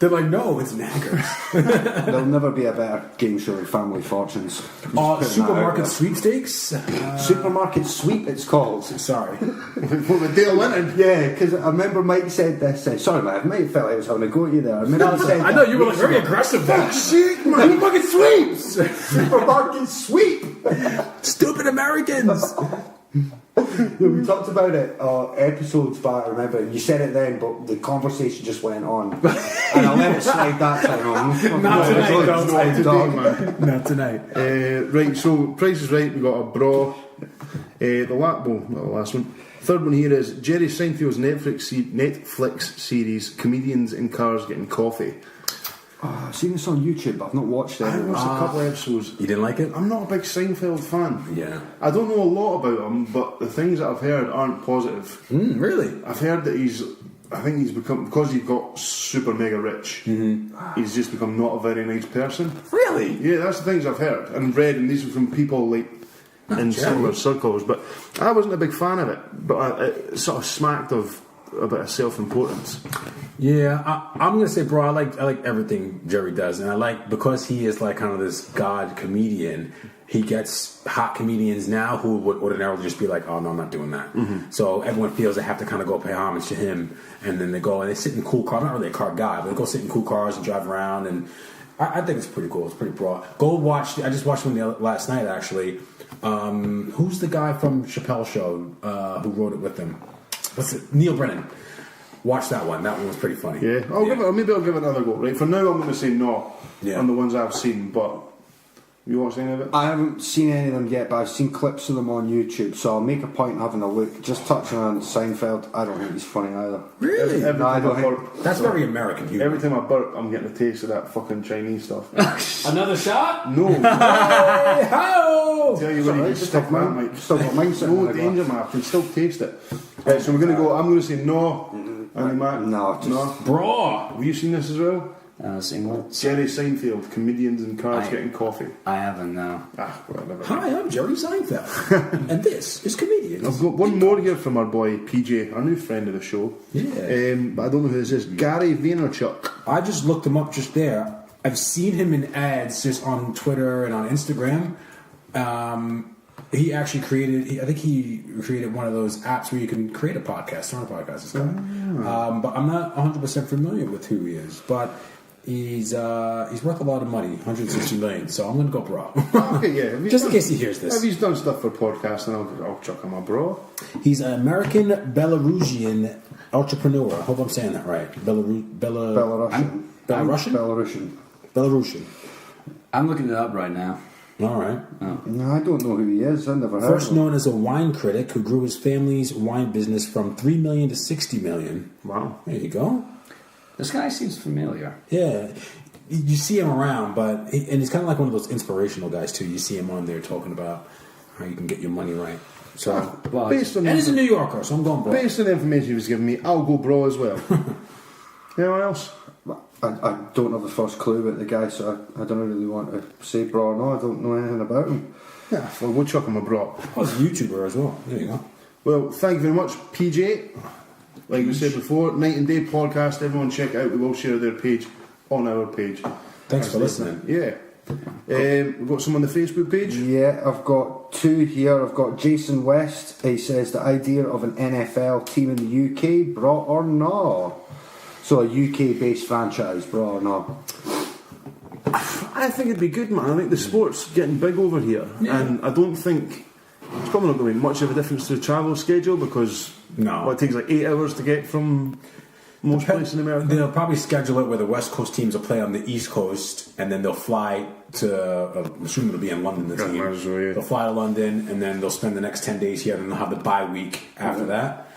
They're like, no, it's Naggers. there'll never be a better game show than Family Fortunes. Supermarket sweepstakes. Supermarket Sweep, it's called. Sorry. with Dale Lennon. Yeah, because I remember Mike said this. Sorry, man, Mike felt like I was having a go at you there. I remember he said I know you were like very aggressive there. Shit, man! Supermarket Sweeps! Supermarket Sweep! Stupid Americans. We talked about it episodes back, I remember, and you said it then, but the conversation just went on. And I'll let it slide that time on. Not tonight, dog. Not tonight. Right, so Price is Right, we got a Braw. The not the last one. Third one here is Jerry Seinfeld's Netflix series Comedians in Cars Getting Coffee. I've seen this on YouTube, but I've not watched it. I watched a couple of episodes. You didn't like it? I'm not a big Seinfeld fan. Yeah. I don't know a lot about him, but the things that I've heard aren't positive. Really? I've heard that I think he's become, because he's got super mega rich, he's just become not a very nice person. Really? Yeah, that's the things I've heard and read, and these are from people like in similar circles. But I wasn't a big fan of it. But it sort of smacked of a bit of self-importance. Yeah, I'm gonna say, bro, I like everything Jerry does, and I like, because he is like kind of this god comedian. He gets hot comedians now who would ordinarily just be like, oh no, I'm not doing that. So everyone feels they have to kind of go pay homage to him, and then they go and they sit in cool cars. I'm not really a car guy, but they go sit in cool cars and drive around, and I think it's pretty cool. It's pretty broad. Go watch. I just watched one last night actually. Who's the guy from Chappelle's show who wrote it with him? What's it? Neil Brennan. Watch that one. That one was pretty funny. Yeah, maybe I'll give it another go. Right, for now I'm going to say no on the ones I've seen, but you watched any of it? I haven't seen any of them yet, but I've seen clips of them on YouTube, so I'll make a point of having a look. Just touching on Seinfeld, I don't think he's funny either. Really? Every No, I time don't I think- burp, That's very American humor. every time I burp, I'm getting a taste of that fucking Chinese stuff. Another shot? No. Hey, how? Tell you when you just stick that, Mike. Still got mine sitting in No the danger, man. I can still taste it. Right, so we're going to go. I'm going to say no. Andy Mac? No, just- no. Braw. Have you seen this as well? Single. Jerry Seinfeld, comedians and cars getting coffee. I haven't, no. Whatever. Hi, I'm Jerry Seinfeld, and this is Comedians. I've got one more here from our boy PJ, our new friend of the show. Yeah. But I don't know who this is. Gary Vaynerchuk. I just looked him up just there. I've seen him in ads just on Twitter and on Instagram. He actually created. I think he created one of those apps where you can create a podcast, start a podcast. It's called. But I'm not 100% familiar with who he is. But he's worth a lot of money, $160 million. So I'm going to go Braw. Okay, yeah. Just in case he hears this. If he's done stuff for podcasting, I'll chuck him a Braw. He's an American Belarusian entrepreneur. I hope I'm saying that right. Belarusian. I'm looking it up right now. All right. Oh. No, I don't know who he is. I never heard First of him. known as a wine critic who grew his family's wine business from $3 million to $60 million. Wow. There you go. This guy seems familiar. Yeah. You see him around, and he's kind of like one of those inspirational guys, too. You see him on there talking about how you can get your money right. So, and he's a New Yorker, so I'm going Braw. Based on the information he was giving me, I'll go Braw as well. Anyone else? I don't have the first clue about the guy, so I don't really want to say Braw or Naw. I don't know anything about him. Yeah, well, we'll chuck him a Braw. Oh, he's a YouTuber as well. There you go. Well, thank you very much, PJ. Like we said before, Night and Day podcast. Everyone check out. We will share their page on our page. Thanks for listening. Yeah. We've got some on the Facebook page. Yeah, I've got two here. I've got Jason West. He says the idea of an NFL team in the UK, Braw or Naw. So a UK-based franchise, Braw or Naw. I think it'd be good, man. I think the sport's getting big over here, and I don't think it's probably not going to make much of a difference to the travel schedule because it takes like 8 hours to get from most places in America. They'll probably schedule it where the West Coast teams will play on the East Coast, and then they'll fly to. I'm assuming it'll be in London. The team. They'll fly to London, and then they'll spend the next 10 days here, and they'll have the bye week after that.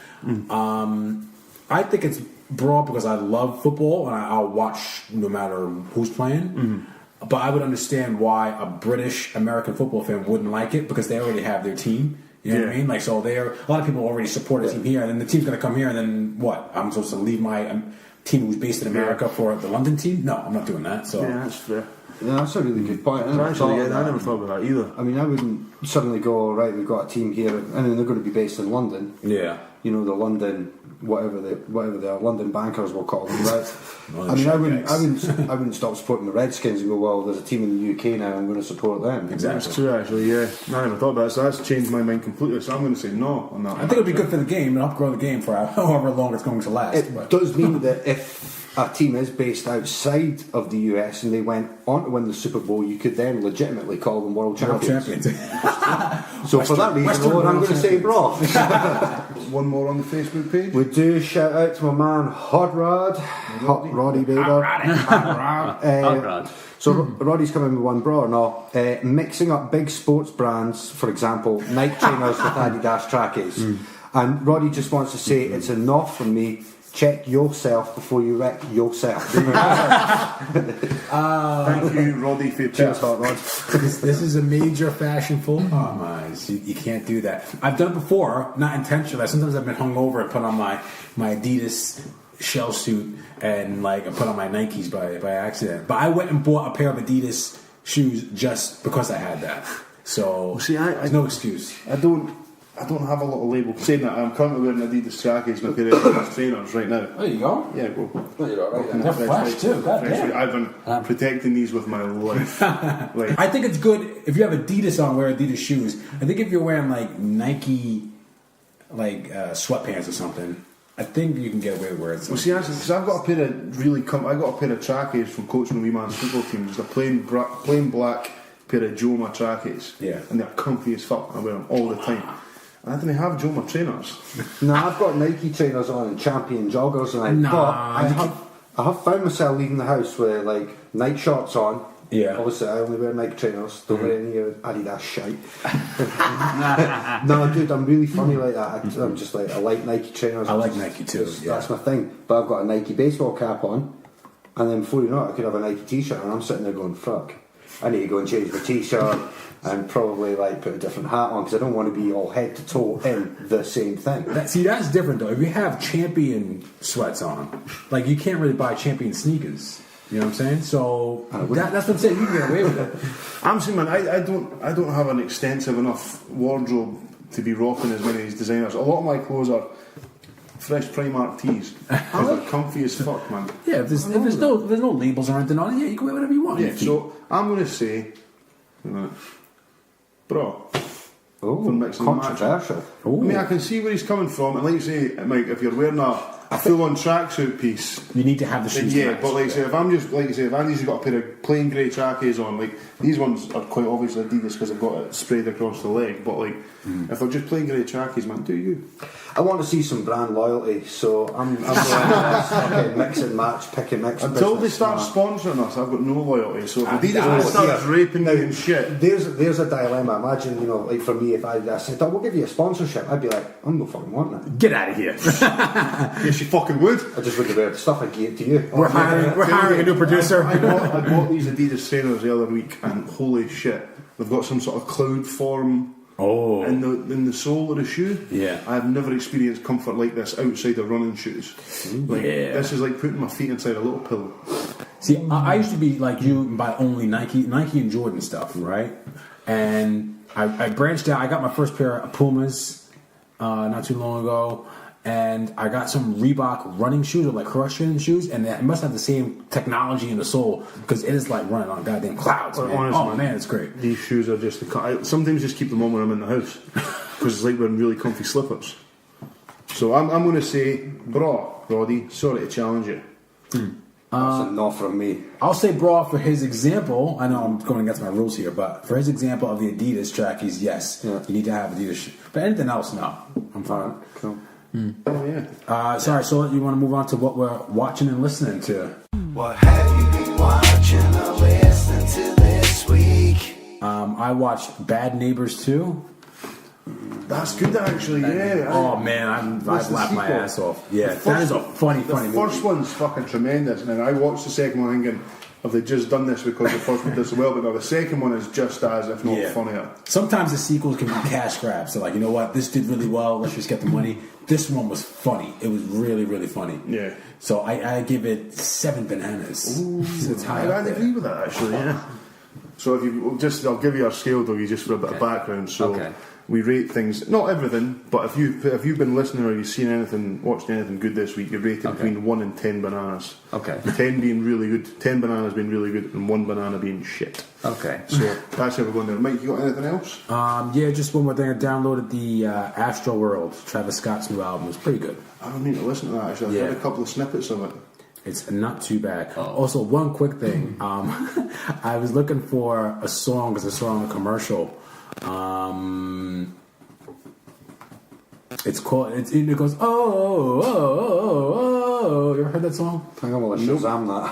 I think it's Braw because I love football and I'll watch no matter who's playing. But I would understand why a British American football fan wouldn't like it because they already have their team. You know what I mean? Like, so a lot of people already support a team here, and then the team's going to come here, and then what? I'm supposed to leave my team who's based in America for the London team? No, I'm not doing that. So yeah, that's fair. Yeah, that's a really good point. I never thought about that either. I mean, I wouldn't suddenly go, right, we've got a team here, and then they're going to be based in London. Yeah. You know, the London, whatever they are, London bankers we'll call them, right? I mean, I wouldn't stop supporting the Redskins and go, well, there's a team in the UK now, I'm going to support them. Exactly. That's true, actually, yeah. I never thought about it, so that's changed my mind completely, so I'm going to say no on that. I think it'll be good for the game and help grow the game for however long it's going to last. It does mean that if a team is based outside of the US and they went on to win the Super Bowl, you could then legitimately call them world champions. So for that reason, I'm going to say Braw. One more on the Facebook page. We do shout out to my man Hot Rod, Roddy Bader. So Roddy's coming with one Braw or Naw. Mixing up big sports brands, for example, Nike trainers with Adidas trackies. And Roddy just wants to say it's a Naw from me. Check yourself before you wreck yourself. Thank you, Roddy, for your Cheers, Hot Rod. This is a major fashion faux pas. You can't do that. I've done it before, not intentionally. Sometimes I've been hungover and put on my Adidas shell suit and I put on my Nikes by accident. But I went and bought a pair of Adidas shoes just because I had that. So there's no excuse. I don't have a lot of label. Saying that, I'm currently wearing Adidas trackies and a pair of Adidas trainers right now. There you go. Yeah, go. They're fresh too. I've been protecting these with my life. I think it's good if you have Adidas on, wear Adidas shoes. I think if you're wearing Nike, sweatpants or something, I think you can get away with wearing something. Well, see, actually, because I've got a pair of I got a pair of trackies from coaching the wee man's football team. Just a plain black pair of Joma trackies. Yeah, and they're comfy as fuck. I wear them all the time. I didn't have Joma trainers. No, I've got Nike trainers on and Champion joggers, and I have found myself leaving the house with night shorts on. Yeah. Obviously, I only wear Nike trainers. Don't wear any Adidas shite. No, dude, I'm really funny like that. I'm just I like Nike trainers. I like Nike too. That's my thing. But I've got a Nike baseball cap on, and then before you know it, I could have a Nike t-shirt, and I'm sitting there going, "Fuck, I need to go and change my t-shirt." And probably put a different hat on because I don't want to be all head to toe in the same thing. That's different though. If you have Champion sweats on, you can't really buy Champion sneakers. You know what I'm saying? So that's what I'm saying. You can get away with it. I'm saying, man, I don't have an extensive enough wardrobe to be rocking as many of these designers. A lot of my clothes are fresh Primark tees. They're comfy as fuck, man. Yeah, if there's no labels or anything on it, you can wear whatever you want. Yeah, so I'm going to say, Braw. Oh, controversial. I mean, I can see where he's coming from, and like you say, Mike, if you're wearing a full-on tracksuit piece, you need to have the shoes. Yeah, but like say, if I'm just like you say, if Andy's got a pair of plain grey trackies on, like these ones are quite obviously Adidas because I've got it sprayed across the leg. But like, if they're just plain grey trackies, man, do you? I want to see some brand loyalty, so I'm going to mix and match, pick and mix. Until they start sponsoring us, I've got no loyalty. So if Adidas start raping me and shit, there's a dilemma. Imagine, like for me, if I said, "I will give you a sponsorship," I'd be like, "I'm not fucking wanting it. Get out of here." Yes, you fucking would. I just wouldn't wear the stuff I gave to you. We're hiring a new producer. I bought these Adidas trainers the other week, and holy shit, they've got some sort of cloud form. In the sole of the shoe. Yeah, I've never experienced comfort like this outside of running shoes. This is like putting my feet inside a little pillow. See, I used to be like you and buy only Nike and Jordan stuff, right? And I branched out. I got my first pair of Pumas not too long ago, and I got some Reebok running shoes or like crushing shoes, and it must have the same technology in the sole because it is like running on goddamn clouds. Man. Honestly, man, it's great. These shoes are just I sometimes just keep them on when I'm in the house because it's like wearing really comfy slippers. So I'm going to say, Roddy, sorry to challenge you. That's a no from me. I'll say Braw for his example. I know I'm going against my rules here, but for his example of the Adidas trackies, yes, you need to have Adidas shoes. But anything else, no. I'm fine. Cool. Oh yeah. Sorry, so you want to move on to what we're watching and listening to? What have you been watching or listening to this week? I watched Bad Neighbours 2. That's good actually, yeah. Oh man, I've laughed my ass off. Yeah, that is a funny movie. The first one's fucking tremendous, and I watched the second one thinking, have they just done this because the first one did so well? But no, the second one is just as, if not funnier. Sometimes the sequels can be cash grabs. So like, you know what, this did really well, let's just get the money. This one was funny. It was really, really funny. Yeah. So I give it 7 bananas. Ooh, so it's high I'd agree with that actually, yeah. So if you I'll give you our scale, Dougie, just for a bit of background. So we rate things, not everything, but if you've been listening or you've seen anything, watched anything good this week, you rate it between 1 and 10 bananas. Okay. 10 being really good, 10 bananas being really good, and 1 banana being shit. Okay. So that's how we're going there. Mike, you got anything else? Yeah, just one more thing. I downloaded the Astro World, Travis Scott's new album. It was pretty good. I don't need to listen to that actually. I've heard a couple of snippets of it. It's not too bad. Also, one quick thing. I was looking for a song because I saw on a commercial. It's called. It goes. Oh. You ever heard that song? I'm gonna Shazam that.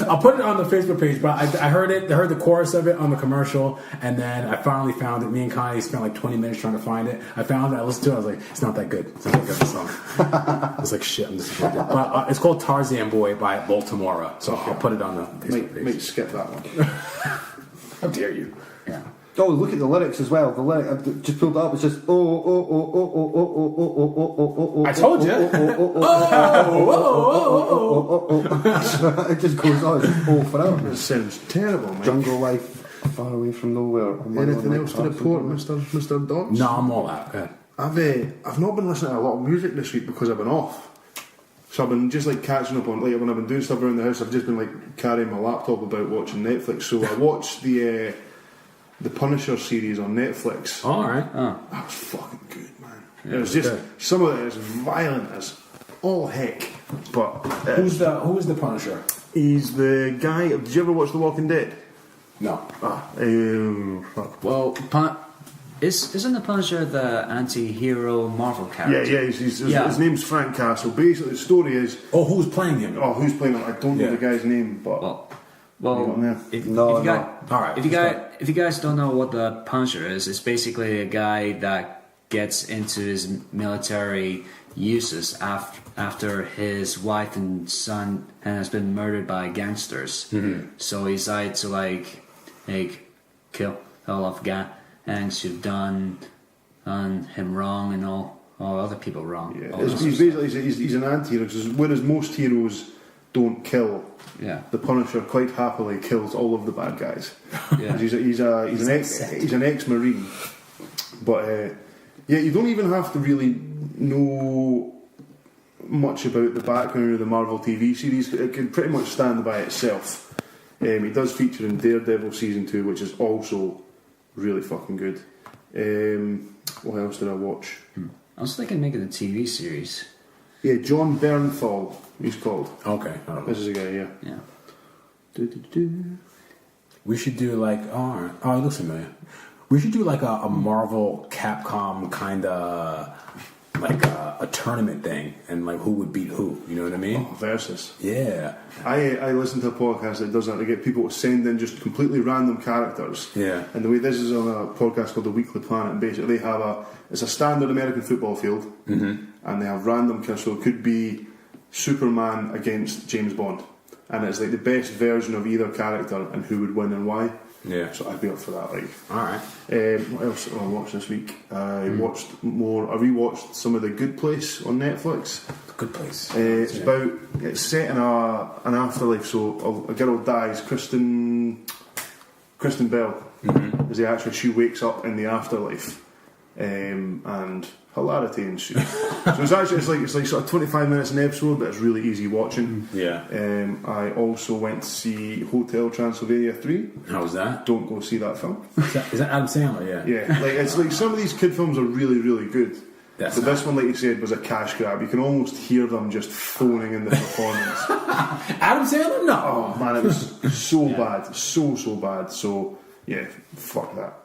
I'll put it on the Facebook page. But I heard it. I heard the chorus of it on the commercial, and then I finally found it. Me and Connie spent like 20 minutes trying to find it. I found it. I listened to it. I was like, it's not that good. It's not that good of a song. I was like, shit, I'm disappointed. But it's called Tarzan Boy by Baltimore. So I'll put it on the Facebook page. Mate, skip that one. How dare you? Yeah. Oh, look at the lyrics as well. The lyric I've just pulled it up. It says I told you. It just goes on. It's forever. It sounds terrible, mate. Jungle life, far away from nowhere. Anything else to report, Mr. Dots? No, I'm all out. Yeah. I've not been listening to a lot of music this week because I've been off. So I've been just like catching up on, like when I've been doing stuff around the house, I've just been like carrying my laptop about watching Netflix. So I watched the Punisher series on Netflix. All right. That was fucking good, man. It was just some of it is violent as all heck. But who's the Punisher? He's the guy. Did you ever watch The Walking Dead? No. Fuck. Well, isn't the Punisher the anti-hero Marvel character? Yeah. His name's Frank Castle. Basically, the story is. Who's playing him? Who's playing him? I don't know the guy's name, but. If you guys don't know what the Punisher is, it's basically a guy that gets into his military uses after his wife and son has been murdered by gangsters. Mm-hmm. So he decided to like kill all of gangs who've done him wrong and all other people wrong. Yeah. He's basically he's an anti-hero, whereas most heroes don't kill, Yeah. the Punisher quite happily kills all of the bad guys. Yeah. He's an ex-Marine, but you don't even have to really know much about the background of the Marvel TV series. It can pretty much stand by itself. He does feature in Daredevil season 2, which is also really fucking good. What else did I watch? I was thinking making a TV series. Yeah, John Bernthal, he's called. Okay. I don't know. This is a guy, yeah. Yeah. We should do like, oh, it looks familiar. We should do like a Marvel Capcom kind of like a tournament thing, and like who would beat who. You know what I mean? Oh, versus. Yeah. I listen to a podcast that does that to get people to send in just completely random characters. Yeah. And the way this is on a podcast called The Weekly Planet, and basically they have it's a standard American football field, and they have random characters. So it could be Superman against James Bond, and it's like the best version of either character and who would win and why. Yeah. So I'd be up for that. Like, All right. what else did I watch this week? I rewatched some of The Good Place on Netflix. Good place. It's set in an afterlife. So a girl dies. Kristen Bell is the actress. She wakes up in the afterlife, and hilarity ensues. So it's like sort of 25 minutes an episode, but it's really easy watching. Yeah. I also went to see Hotel Transylvania 3. How was that? Don't go see that film. Is that Adam Sandler? Yeah. Yeah, like it's like some of these kid films are really, really good. But this one, like you said, was a cash grab. You can almost hear them just phoning in the performance. Adam Sandler? No. Oh man, it was so bad, so bad. So yeah, fuck that.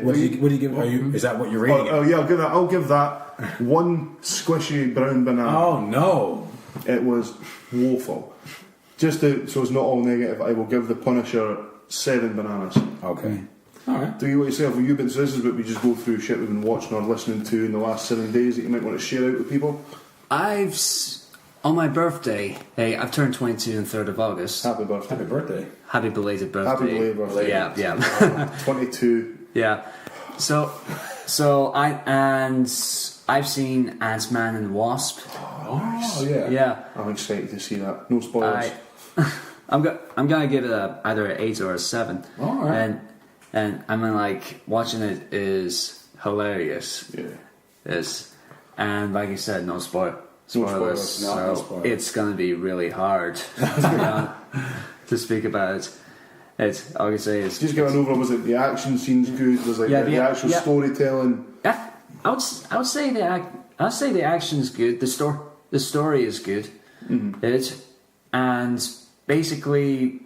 What do you give? Is that what you're rating? Oh yeah, I'll give that one squishy brown banana. Oh no, it was woeful. So it's not all negative, I will give the Punisher 7 bananas. Okay. All right. Do you what yourself? Have you been? So this is what we just go through shit we've been watching or listening to in the last 7 days that you might want to share out with people. On my birthday, I've turned 22 on 3rd of August. Happy birthday! Happy birthday! Happy belated birthday! Happy belated birthday! Yeah. 22. Yeah. So I've seen Ant-Man and Wasp. Oh yeah. Yeah. I'm excited to see that. No spoilers. I'm gonna give it either an 8 or a 7. All right. And I mean, like, watching it is hilarious. Yeah. And like you said, no spoilers. No So it's gonna be really hard to speak about it. It's obviously it's just getting over. Was it the action scenes good? Was like the actual storytelling? Yeah, I would say the action is good. The story is good. And basically,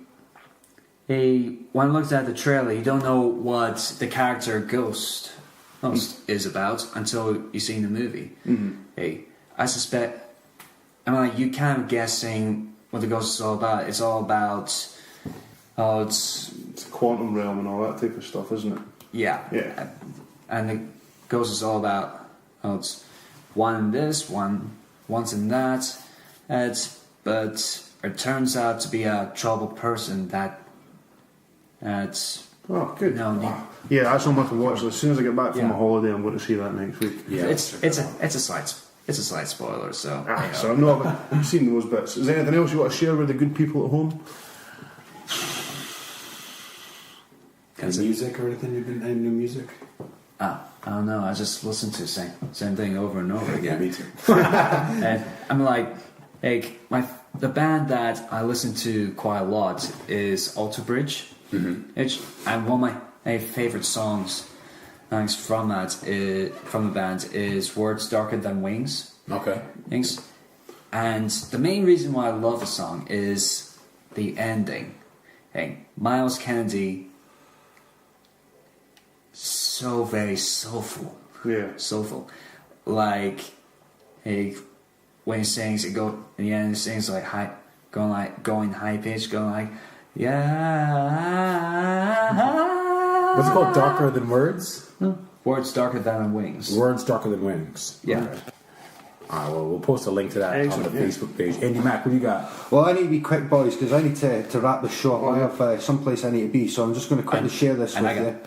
when I looked at the trailer, you don't know what the character Ghost is about until you see the movie. I suspect. I mean, like, you kind of guessing what the Ghost is all about. It's all about. It's a quantum realm and all that type of stuff, isn't it? Yeah. And the Ghost is all about it's one in this, one's in that. But it turns out to be a troubled person that. Oh, good. No, yeah, that's on my to watch. As soon as I get back from my holiday, I'm going to see that next week. Yeah, it's a slight spoiler. So so I'm not. I've seen those bits. Is there anything else you want to share with the good people at home? Any music or anything? Any new music? I don't know. I just listen to the same thing over and over again. Me too. And I'm like the band that I listen to quite a lot is Alter Bridge. And one of my favorite songs from the band is "Words Darker Than Wings." Okay. Thanks. And the main reason why I love the song is the ending. Miles Kennedy. So very soulful. Yeah. Soulful. Like, when he sings, in the end, he sings like going high pitch, going like, yeah. What's it called? Darker Than Words? Words Darker Than Wings. Words Darker Than Wings. Yeah. Okay. Alright, well, we'll post a link to that on the Facebook page. Andy Mac, what do you got? Well, I need to be quick, boys, because I need to wrap the show up. I have someplace I need to be, so I'm just going to quickly share this with you.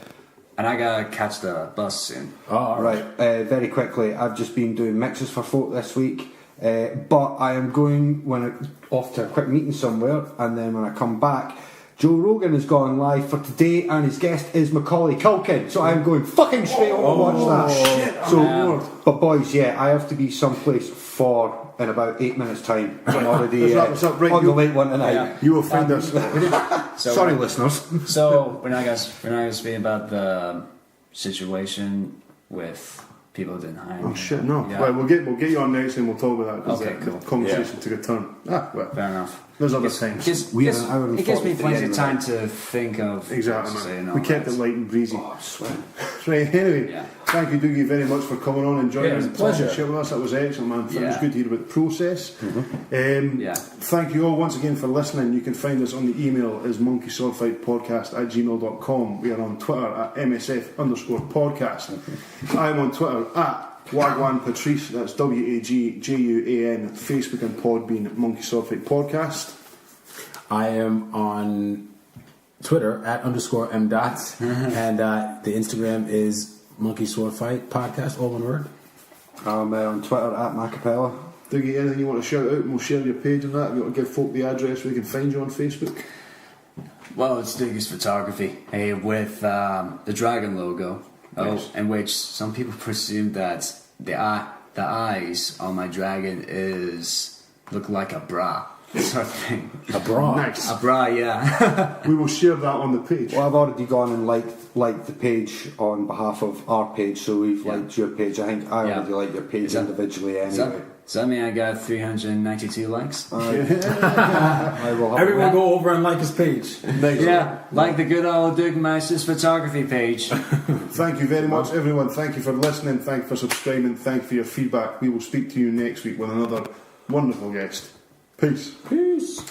And I gotta catch the bus soon. Oh, right. Very quickly, I've just been doing mixes for folk this week. But I am going off to a quick meeting somewhere, and then when I come back, Joe Rogan has gone live for today, and his guest is Macaulay Culkin. So I'm going fucking straight on to watch that. Shit, So, but boys, I have to be someplace in about 8 minutes' time. I'm already What's up, right, on the late one tonight. Yeah. You will find us. Sorry, listeners. So we're not gonna speak about the situation with people who didn't hire me. Oh shit, no. Yeah. Right, we'll get you on next and we'll talk about that. 'Cause Okay, the cool. conversation took a turn. Well, Fair enough. there's other things. It gives me plenty of time to think of Exactly, what to say and man. all We kept that. it light and breezy. Oh, I swear. Right, anyway, Yeah. thank you, Dougie, very much for coming on and joining Yeah, it us was and a talking pleasure. shit with us. That was excellent, man. It was Yeah. good to hear about the process. Yeah. Thank you all once again for listening. You can find us on the email as monkeyswordfightpodcast@gmail.com. We are on Twitter at MSF_podcast. I'm on Twitter at Wagwan Patrice, that's WAGJUAN, Facebook and Podbean, Monkey Sword Fight Podcast. I am on Twitter at _M_dots, and the Instagram is Monkey Sword Fight Podcast, all one word. I'm on Twitter at Macapella. Dougie, anything you want to shout out, and we'll share your page and that. You want to give folk the address where they can find you on Facebook? Well, it's Dougie's Photography, with the dragon logo, in which some people presume that the eyes on my dragon look like a bra, sort of thing. A bra. Nice. A bra, yeah. We will share that on the page. Well, I've already gone and liked the page on behalf of our page, so we've liked your page. I think I already like your page individually anyway. Does that mean I got 392 likes? I will have Everyone go over and like his page. Nice. Yeah, like the good old Doug Meister's photography page. Thank you very much, everyone. Thank you for listening. Thank you for subscribing. Thank you for your feedback. We will speak to you next week with another wonderful guest. Peace. Peace.